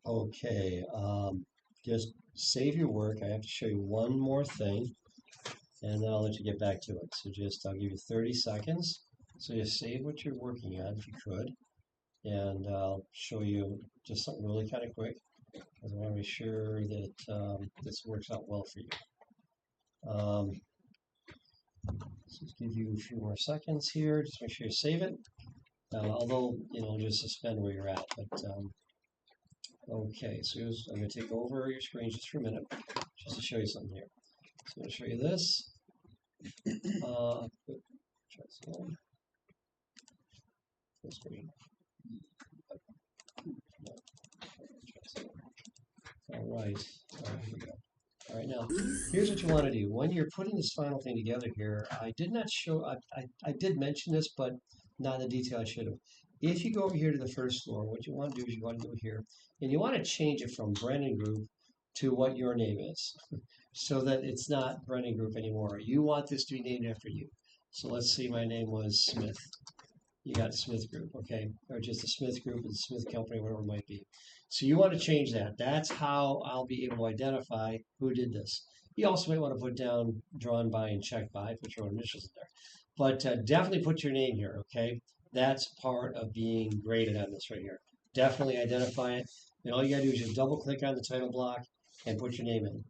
Okay, just save your work. I have to show you one more thing, and then I'll let you get back to it. So just, I'll give you 30 seconds. So just save what you're working on if you could, and I'll show you just something really kind of quick, because I want to be sure that this works out well for you. Just give you a few more seconds here. Just make sure you save it. Although, just suspend where you're at. But okay, so I'm going to take over your screen just for a minute, just to show you something here. So I'm going to show you this. Try this again. Full screen. All right. Here we go. All right, now, here's what you want to do. When you're putting this final thing together here, I did not show, I did mention this, but not in the detail I should have. If you go over here to the first floor, what you want to do is you want to go here, and you want to change it from Brennan Group to what your name is, so that it's not Brennan Group anymore. You want this to be named after you. So let's see, my name was Smith. You got Smith Group, okay? Or just the Smith Group and the Smith Company, whatever it might be. So you want to change that. That's how I'll be able to identify who did this. You also might want to put down drawn by and checked by, put your own initials in there. But definitely put your name here, okay? That's part of being graded on this right here. Definitely identify it. And all you gotta do is just double click on the title block and put your name in.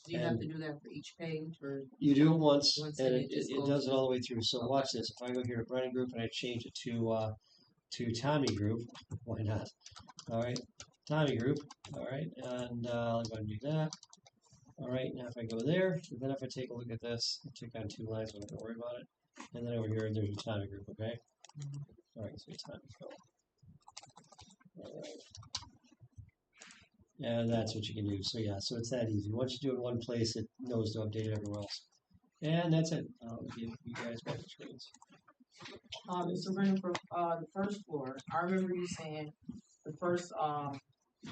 Do you have to do that for each page, or You do it once, Once and and it, it just it goes does it to- all the way through. So Okay. watch this. If I go here to Brennan Group and I change it to Tommy Group, why not? All right, Tommy Group. All right, and I'm going to do that. All right, now if I go there, then if I take a look at this, I took on 2 lines, I'm not going to worry about it. And then over here, there's your Tommy Group, okay? All right, so Tommy Group. All right. And that's what you can do. So yeah, so it's that easy. Once you do it in one place, it knows to update it everywhere else. And that's it. I'll give you guys back the screens. Mr. Brennan, for the first floor, I remember you saying the first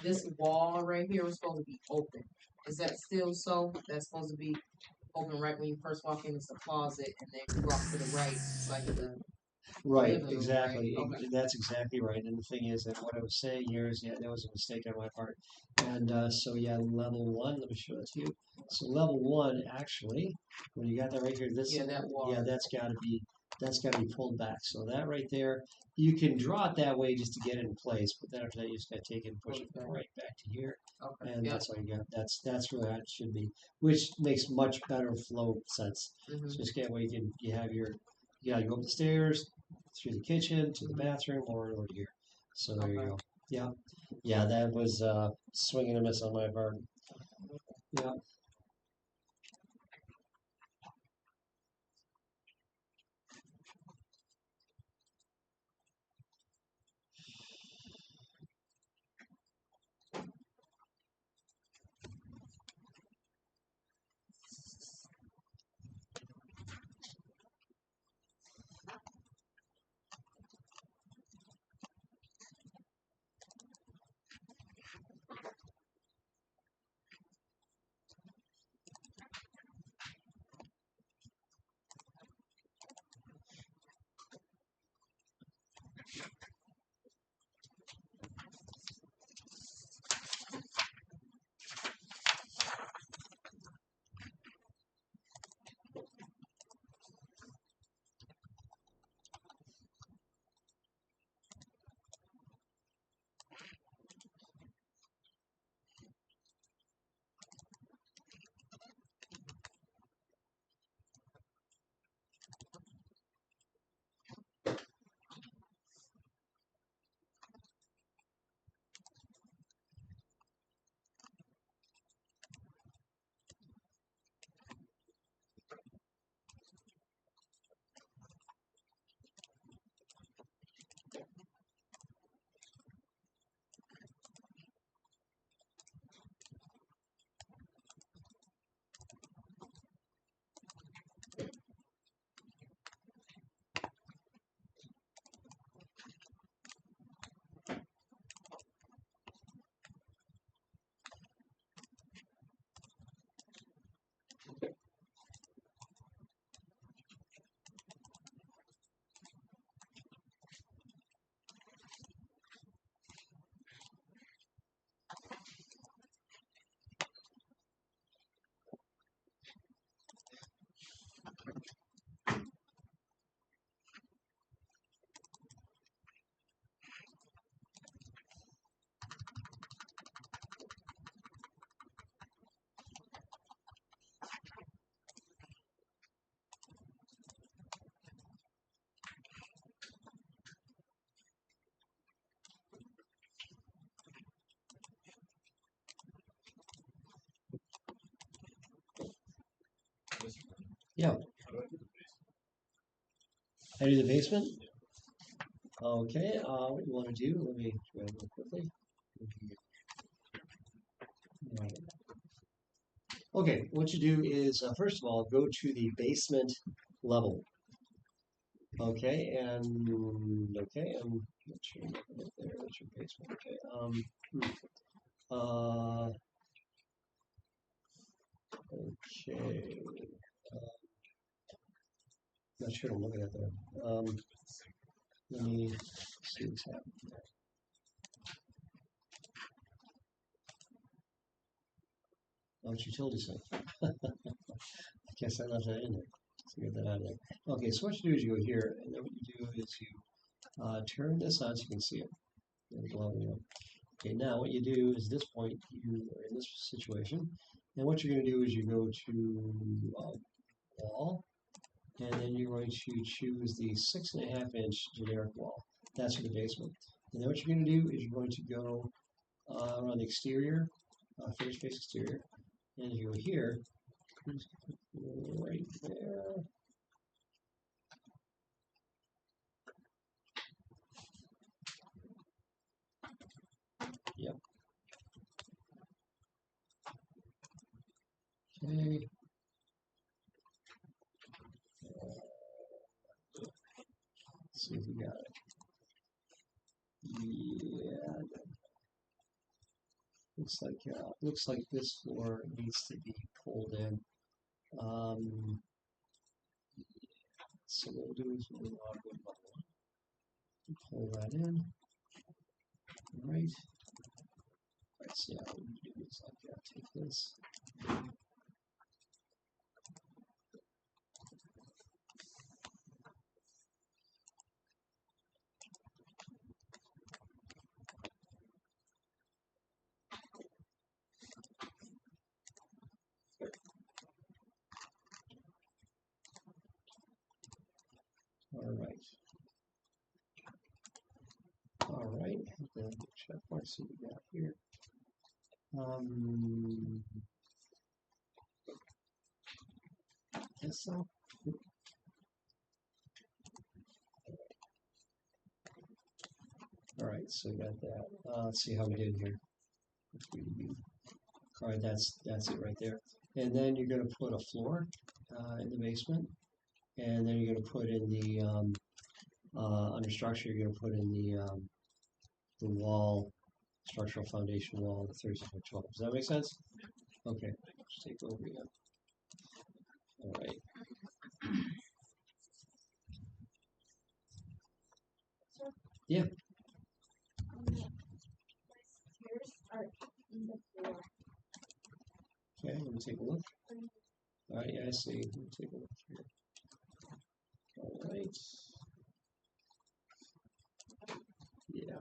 this wall right here was supposed to be open. Is that still so? That's supposed to be open right when you first walk in. It's a closet, and then if you walk to the right, it's like the Right, living room, exactly. right? Okay. That's exactly right. And the thing is that what I was saying here is, yeah, that was a mistake on my part. And so, yeah, level 1, let me show it to you. So level 1, actually, when you got that right here, this, Yeah, that wall. yeah, that's got to be pulled back. So that right there, you can draw it that way just to get it in place. But then after that, you just got to take it and push it right back to here. Okay. And Yep. that's all you got. That's really how it should be, which makes much better flow sense. Mhm. So just get where you have your, you gotta go up the stairs, through the kitchen, to the bathroom, or over here. So there you Okay. go. Yeah. Yeah, that was swing and a miss on my part. Yeah. Yeah. I do the basement? Okay, what you want to do, let me try real quickly. Right. Okay, what you do is, first of all, go to the basement level. Okay, and what's your there? What's your basement? Okay, okay. Not sure I'm looking at there. Let me see what's happening there. Oh, it's utility center. I guess I left that in there. So get that out of there. Okay, so what you do is you go here, and then what you do is you turn this on so you can see it. There we go. Okay, now what you do is this point, you are in this situation, and what you're going to do is you go to wall, and then you're going to choose the 6.5-inch generic wall. That's for the basement. And then what you're going to do is you're going to go around the exterior, finished face exterior, and you go here, right there. Yep. Okay. Let's see if we got it. Yeah. Looks like this floor needs to be pulled in. So what we'll do is we'll pull that in. All right. All right. So yeah, what we do is take this. All right. All right. The check mark. See what we got here. Guess so. All right. So we got that. Let's see how we did here. All right. That's it right there. And then you're going to put a floor in the basement, and then you're going to put in the under structure. You're going to put in the wall, structural foundation wall, the 36x12. Does that make sense? Okay, let's take over again. All right. Yeah. Okay, let me take a look. All right, yeah, I see. Let me take a look here. All right. Yeah.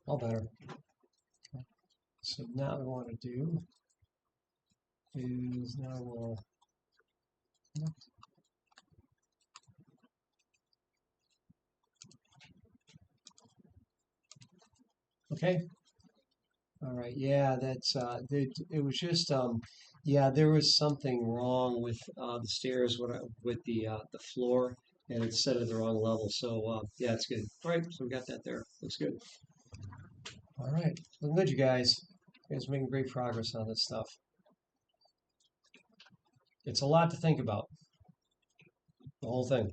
All better. Okay. So now what I want to do is now we'll okay. All right. Yeah, that's it was just yeah, there was something wrong with the stairs with the floor, and it's set at the wrong level. So yeah, it's good. All right, so we got that there. Looks good. All right, looking good, you guys. You guys are making great progress on this stuff. It's a lot to think about, the whole thing.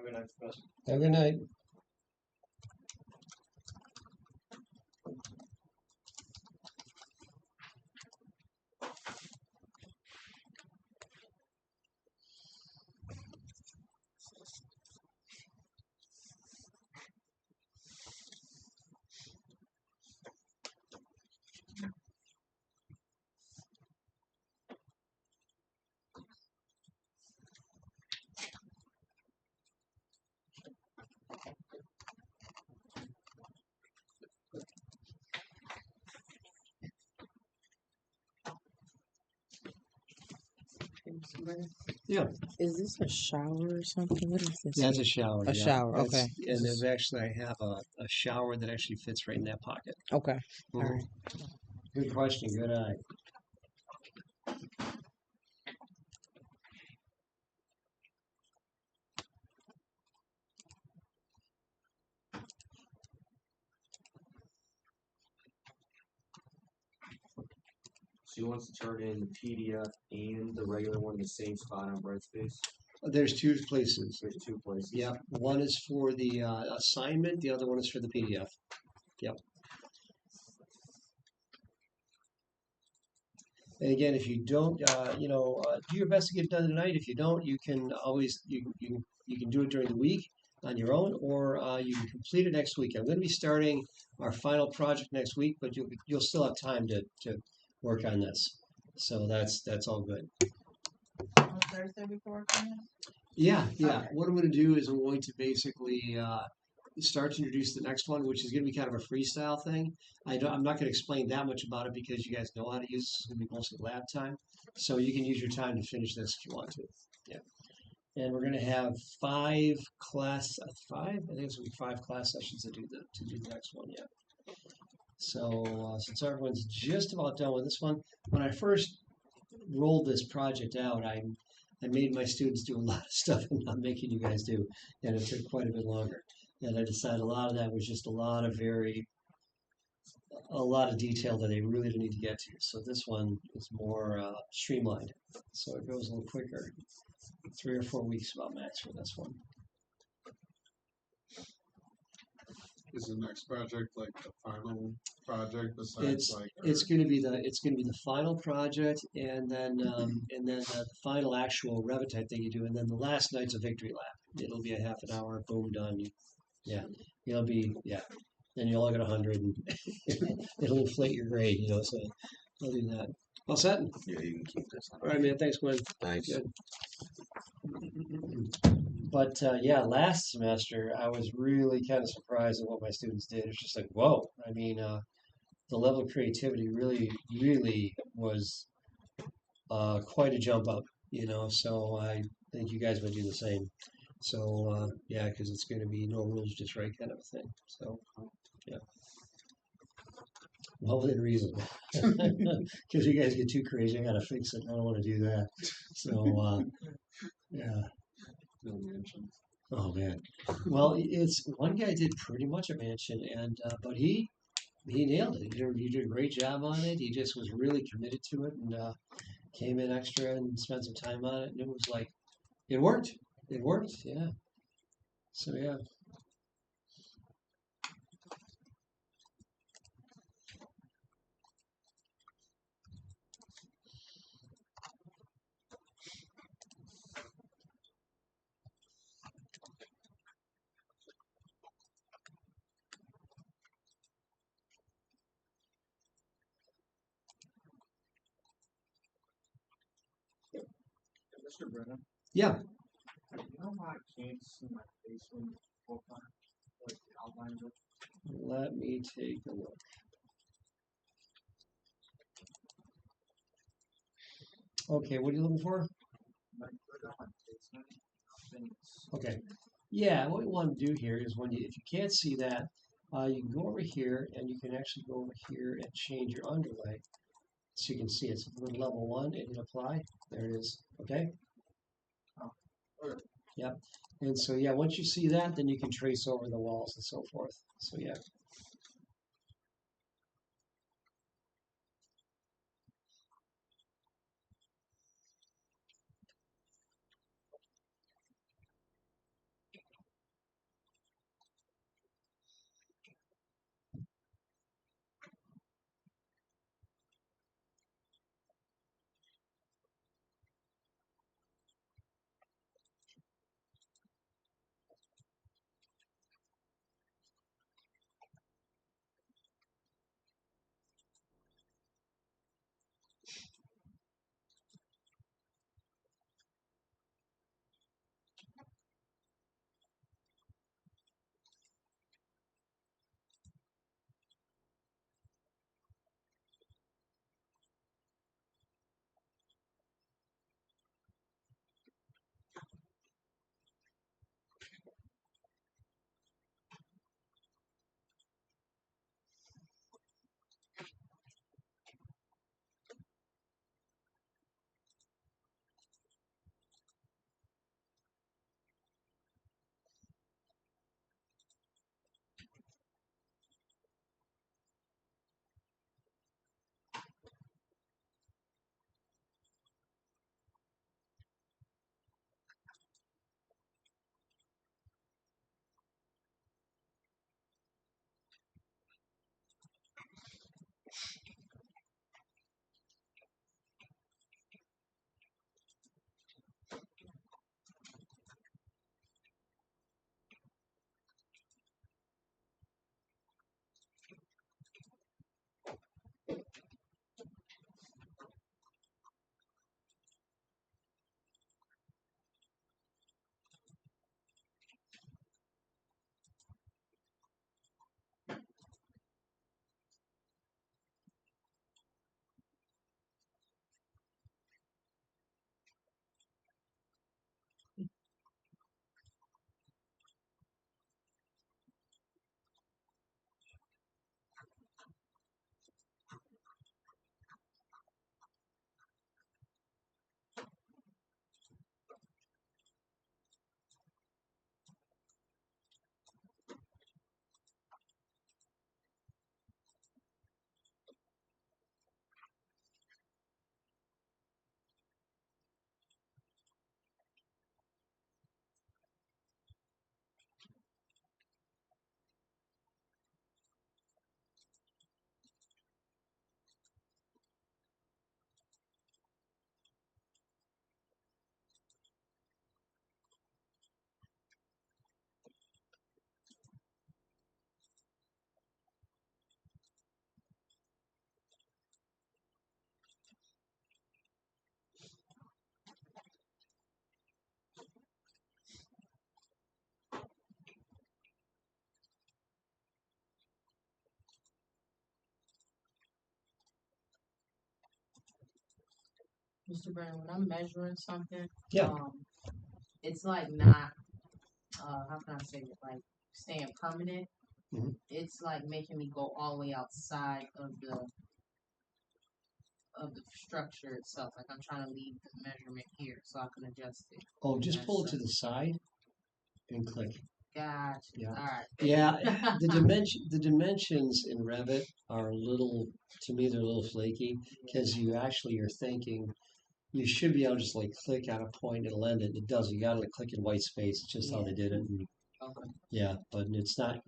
Have a good night, Professor. Have a good night. Yeah. Is this a shower or something? What is this? Yeah, it's here? a shower. A yeah. shower, That's- okay. And This- there's actually, I have a shower that actually fits right in that pocket. Okay. All Mhm. right. Good question. Good eye. So he wants to turn in the PDF and the regular one in the same spot on Brightspace. There's two places. There's 2 places. Yep. One is for the assignment. The other one is for the PDF. Yep. And again, if you don't, do your best to get it done tonight. If you don't, you can always you can do it during the week on your own, or you can complete it next week. I'm going to be starting our final project next week, but you'll still have time to work on this. So that's all good. On Thursday before class? Yeah. Okay. What I'm going to do is I'm going to basically start to introduce the next one, which is going to be kind of a freestyle thing. I'm not going to explain that much about it because you guys know how to use this. It's going to be mostly lab time, so you can use your time to finish this if you want to. Yeah. And we're going to have 5 class. 5? I think it's going to be 5 class sessions to do the next one. Yeah. So since everyone's just about done with this one, when I first rolled this project out, I made my students do a lot of stuff I'm not making you guys do, and it took quite a bit longer. And I decided a lot of that was just a lot of detail that they really didn't need to get to. So this one is more streamlined, so it goes a little quicker. 3 or 4 weeks about max for this one. Is the next project like the final project besides It's going to be the final project, and then the final actual Revitite thing you do, and then the last night's a victory lap. It'll be a half an hour, boom, done. It'll be Then you'll all get 100, and it'll inflate your grade, So I'll do that. All set? Yeah, you can keep this. All right, man. Thanks, Glenn. Thanks. Good. But last semester I was really kind of surprised at what my students did. It's just like, whoa! I mean, the level of creativity really was quite a jump up, So I think you guys would do the same. So because it's going to be no rules, just right kind of a thing. So yeah. Well, within reason, because you guys get too crazy, I gotta fix it. I don't want to do that. So yeah. no mention? Oh man. Well, it's one guy did pretty much a mansion, and but he nailed it. He did a great job on it. He just was really committed to it, and came in extra and spent some time on it, and it was like it worked. It worked. Yeah. So yeah. Mr. Brennan, Yeah. you know why I can't see my basement profile? Like the outline of it? Let me take a look. Okay, what are you looking for? Like, put it on my basement. Things. Okay. Yeah, what we want to do here is if you can't see that, you can go over here and you can actually go over here and change your underlay so you can see it. So go to level 1 and hit apply. There it is. Okay? Oh, okay. Yep. And so once you see that, then you can trace over the walls and so forth. So yeah. Mr. Brandon, when I'm measuring something, Yeah. it's like not, how can I say it, like staying permanent. Mhm. It's like making me go all the way outside of the structure itself. Like I'm trying to leave the measurement here so I can adjust it. Oh, just That's pull it to the side and click. Gotcha. Yeah. All right. Yeah, the dimensions in Revit are a little, to me, they're a little flaky because you actually are thinking you should be able to just like click on a point and lend it. It doesn't. You got to like click in white space. It's just how they did it. And Okay. yeah, but it's not.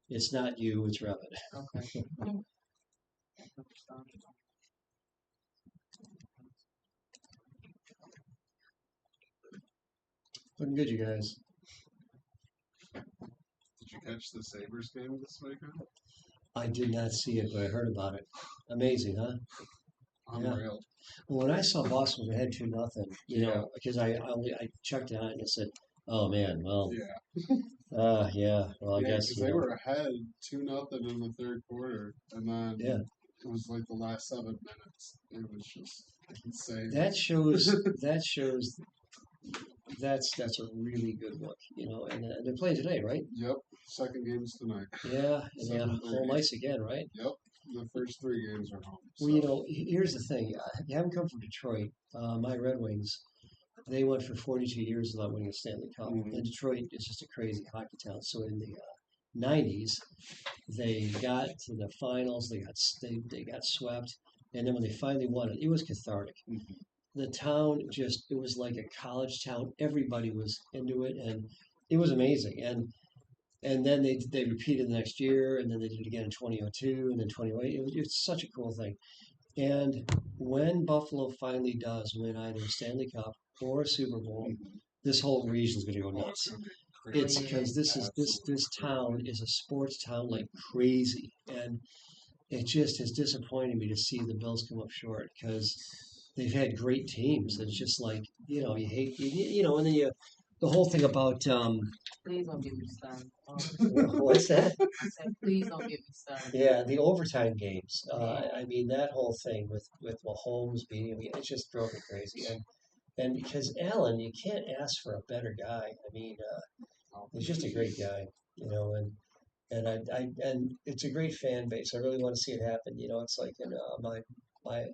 It's not you. It's Revit. Okay. Looking good, you guys. Did you catch the Sabres game this weekend? I did not see it, but I heard about it. Amazing, huh? Unreal. Well, when I saw Boston was ahead 2-0, Yeah. because I checked it out and it said, "Oh man, well, Yeah. yeah, well, I Yeah, guess because they were ahead 2-0 in the third quarter, and then yeah." it was like the last 7 minutes. It was just insane. That shows that's a really good look, and they're playing today, right? Yep. Second game's tonight. Yeah, and they had 7:30. home ice again, right? Yep. The first 3 games are home. Well, So. here's the thing: you haven't come from Detroit. My Red Wings, they went for 42 years without winning a Stanley Cup, Mhm. and Detroit is just a crazy hockey town. So in the '90s, they got to the finals. They got swept, and then when they finally won it, it was cathartic. Mhm. The town it was like a college town. Everybody was into it, and it was amazing. And then they repeated the next year, and then they did it again in 2002, and then 2008. It's such a cool thing. And when Buffalo finally does win either a Stanley Cup or a Super Bowl, Mhm. this whole region's going to go Oh, nuts. gonna be It's crazy. because this Absolutely town crazy. is a sports town like crazy, and it just has disappointed me to see the Bills come up short because they've had great teams. It's just like you hate and then the whole thing about Please don't get me started. what's that? I said, please don't get me started. Yeah, the overtime games. Man. I mean that whole thing with Mahomes beating me, it just drove me crazy. And because Allen, you can't ask for a better guy. I mean, he's just a great guy, and it's a great fan base. I really want to see it happen. It's like my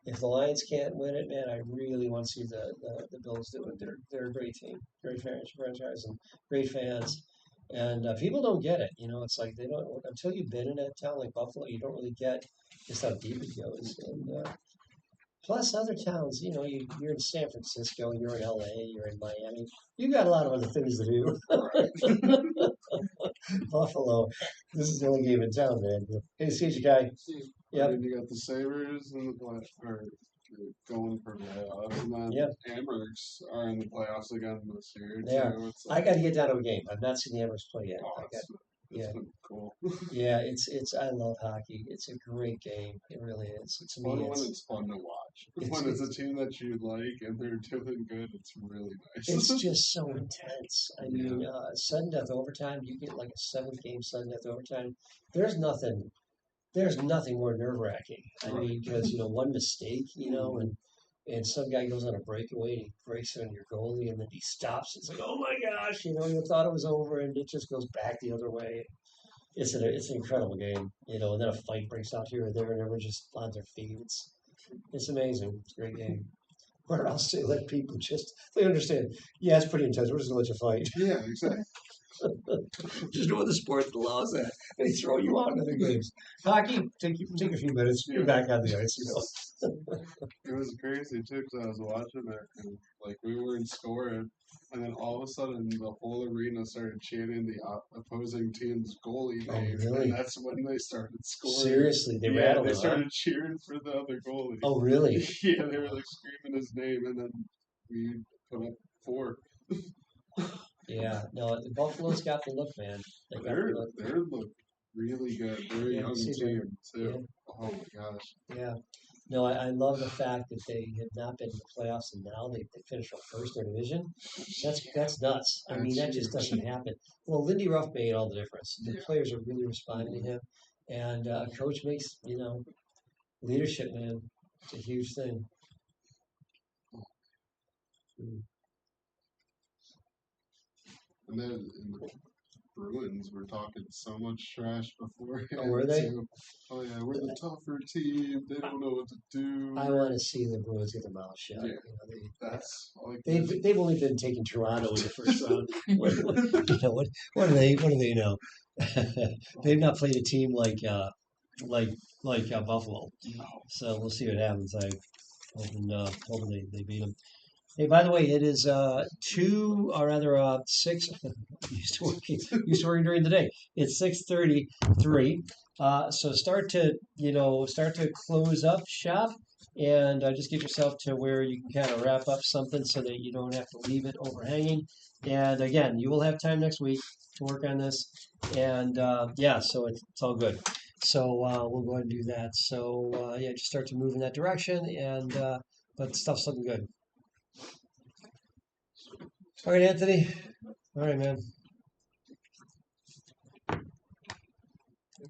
if the Lions can't win it, man, I really want to see the Bills do it. They're a great team, great franchise, and great fans. And people don't get it. It's like they don't until you've been in a town like Buffalo, you don't really get just how deep it goes. And plus other towns, you're in San Francisco, you're in LA, you're in Miami. You got a lot of other things to do. Buffalo, this is the only game in town, man. Hey, CJ guy. I mean, you got the Sabres and the are going for playoffs, and then Yep. Amherst are in the playoffs again this year They are. too. It's I got to get down to a game. I've not seen the Amherst play yet. oh, it's yeah. been cool. Yeah, it's. I love hockey. It's a great game. It really is. It's To fun me, when it's fun to watch. it's- When it's a team that you like and they're doing good, it's really nice. it's just so intense. I mean, sudden death overtime. You get like a seventh game sudden death overtime. There's nothing. There's nothing more nerve wracking. I Right. mean, because one mistake, and some guy goes on a breakaway and he breaks it on your goalie and then he stops. It's like, oh my gosh, you thought it was over and it just goes back the other way. It's an incredible game, and then a fight breaks out here or there and everyone's just on their feet. It's amazing. It's a great game. Or else they let people they understand. Yeah, it's pretty intense. We're just gonna let you fight. Yeah, exactly. Just doing the sport that allows that. They throw you out in other games. Hockey, take a few minutes. You're back on the ice. It was crazy too because I was watching it and like we weren't scoring, and then all of a sudden the whole arena started chanting the opposing team's goalie Oh, name, really? and that's when they started scoring. Seriously, they Yeah, rattled they him, huh? started cheering for the other goalie. Oh, really? Yeah, they were like screaming his name, and then we put up 4. Yeah. No, the Buffalo's got the look, man. They got the look. They're look really good. They're a Yeah, young see, team too. yeah. Oh my gosh. Yeah. No, I love the fact that they had not been in the playoffs and now they finished first in their division. That's nuts. I mean, that That's just huge. doesn't happen. Well, Lindy Ruff made all the difference. The Yeah. players are really responding to him, and coach makes leadership, man. It's a huge thing. And then in the Bruins were talking so much trash beforehand. Oh, were they? Too. Oh yeah, we're the tougher team. They don't know what to do. I want to see the Bruins get their mouth shut. Yeah. You know, That's all I can they've only been taking Toronto in the first round. What do they know? They've not played a team like Buffalo. So we'll see what happens. Hoping they beat them. Hey, by the way, it is 6. Used to working during the day. It's 6:33. So start to close up shop, and just get yourself to where you can kind of wrap up something so that you don't have to leave it overhanging. And again, you will have time next week to work on this, and yeah, so it's all good. So we'll go ahead and do that. So yeah, just start to move in that direction, and but stuff's looking good. All right, Anthony. All right, man.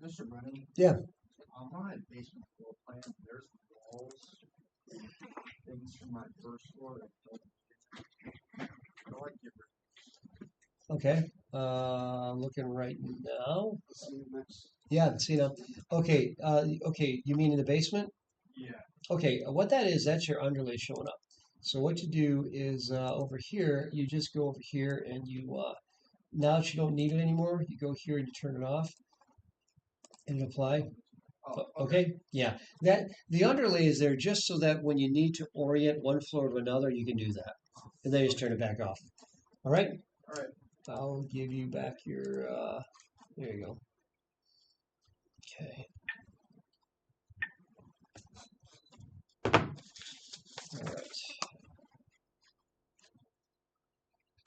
Mr. Brennan? Yeah. On my basement floor plan, there's walls, things from my first floor that I like different. Okay. Looking right now. see next. Yeah, see now. Okay. Okay. You mean in the basement? Yeah. Okay. What that is, that's your underlay showing up. So what you do is over here, you just go over here and you now that you don't need it anymore, you go here and you turn it off and apply. Oh, Okay. Yeah. That the underlay is there just so that when you need to orient one floor to another, you can do that, and then you just turn it back off. All right. All right. I'll give you back your. There you go. Okay.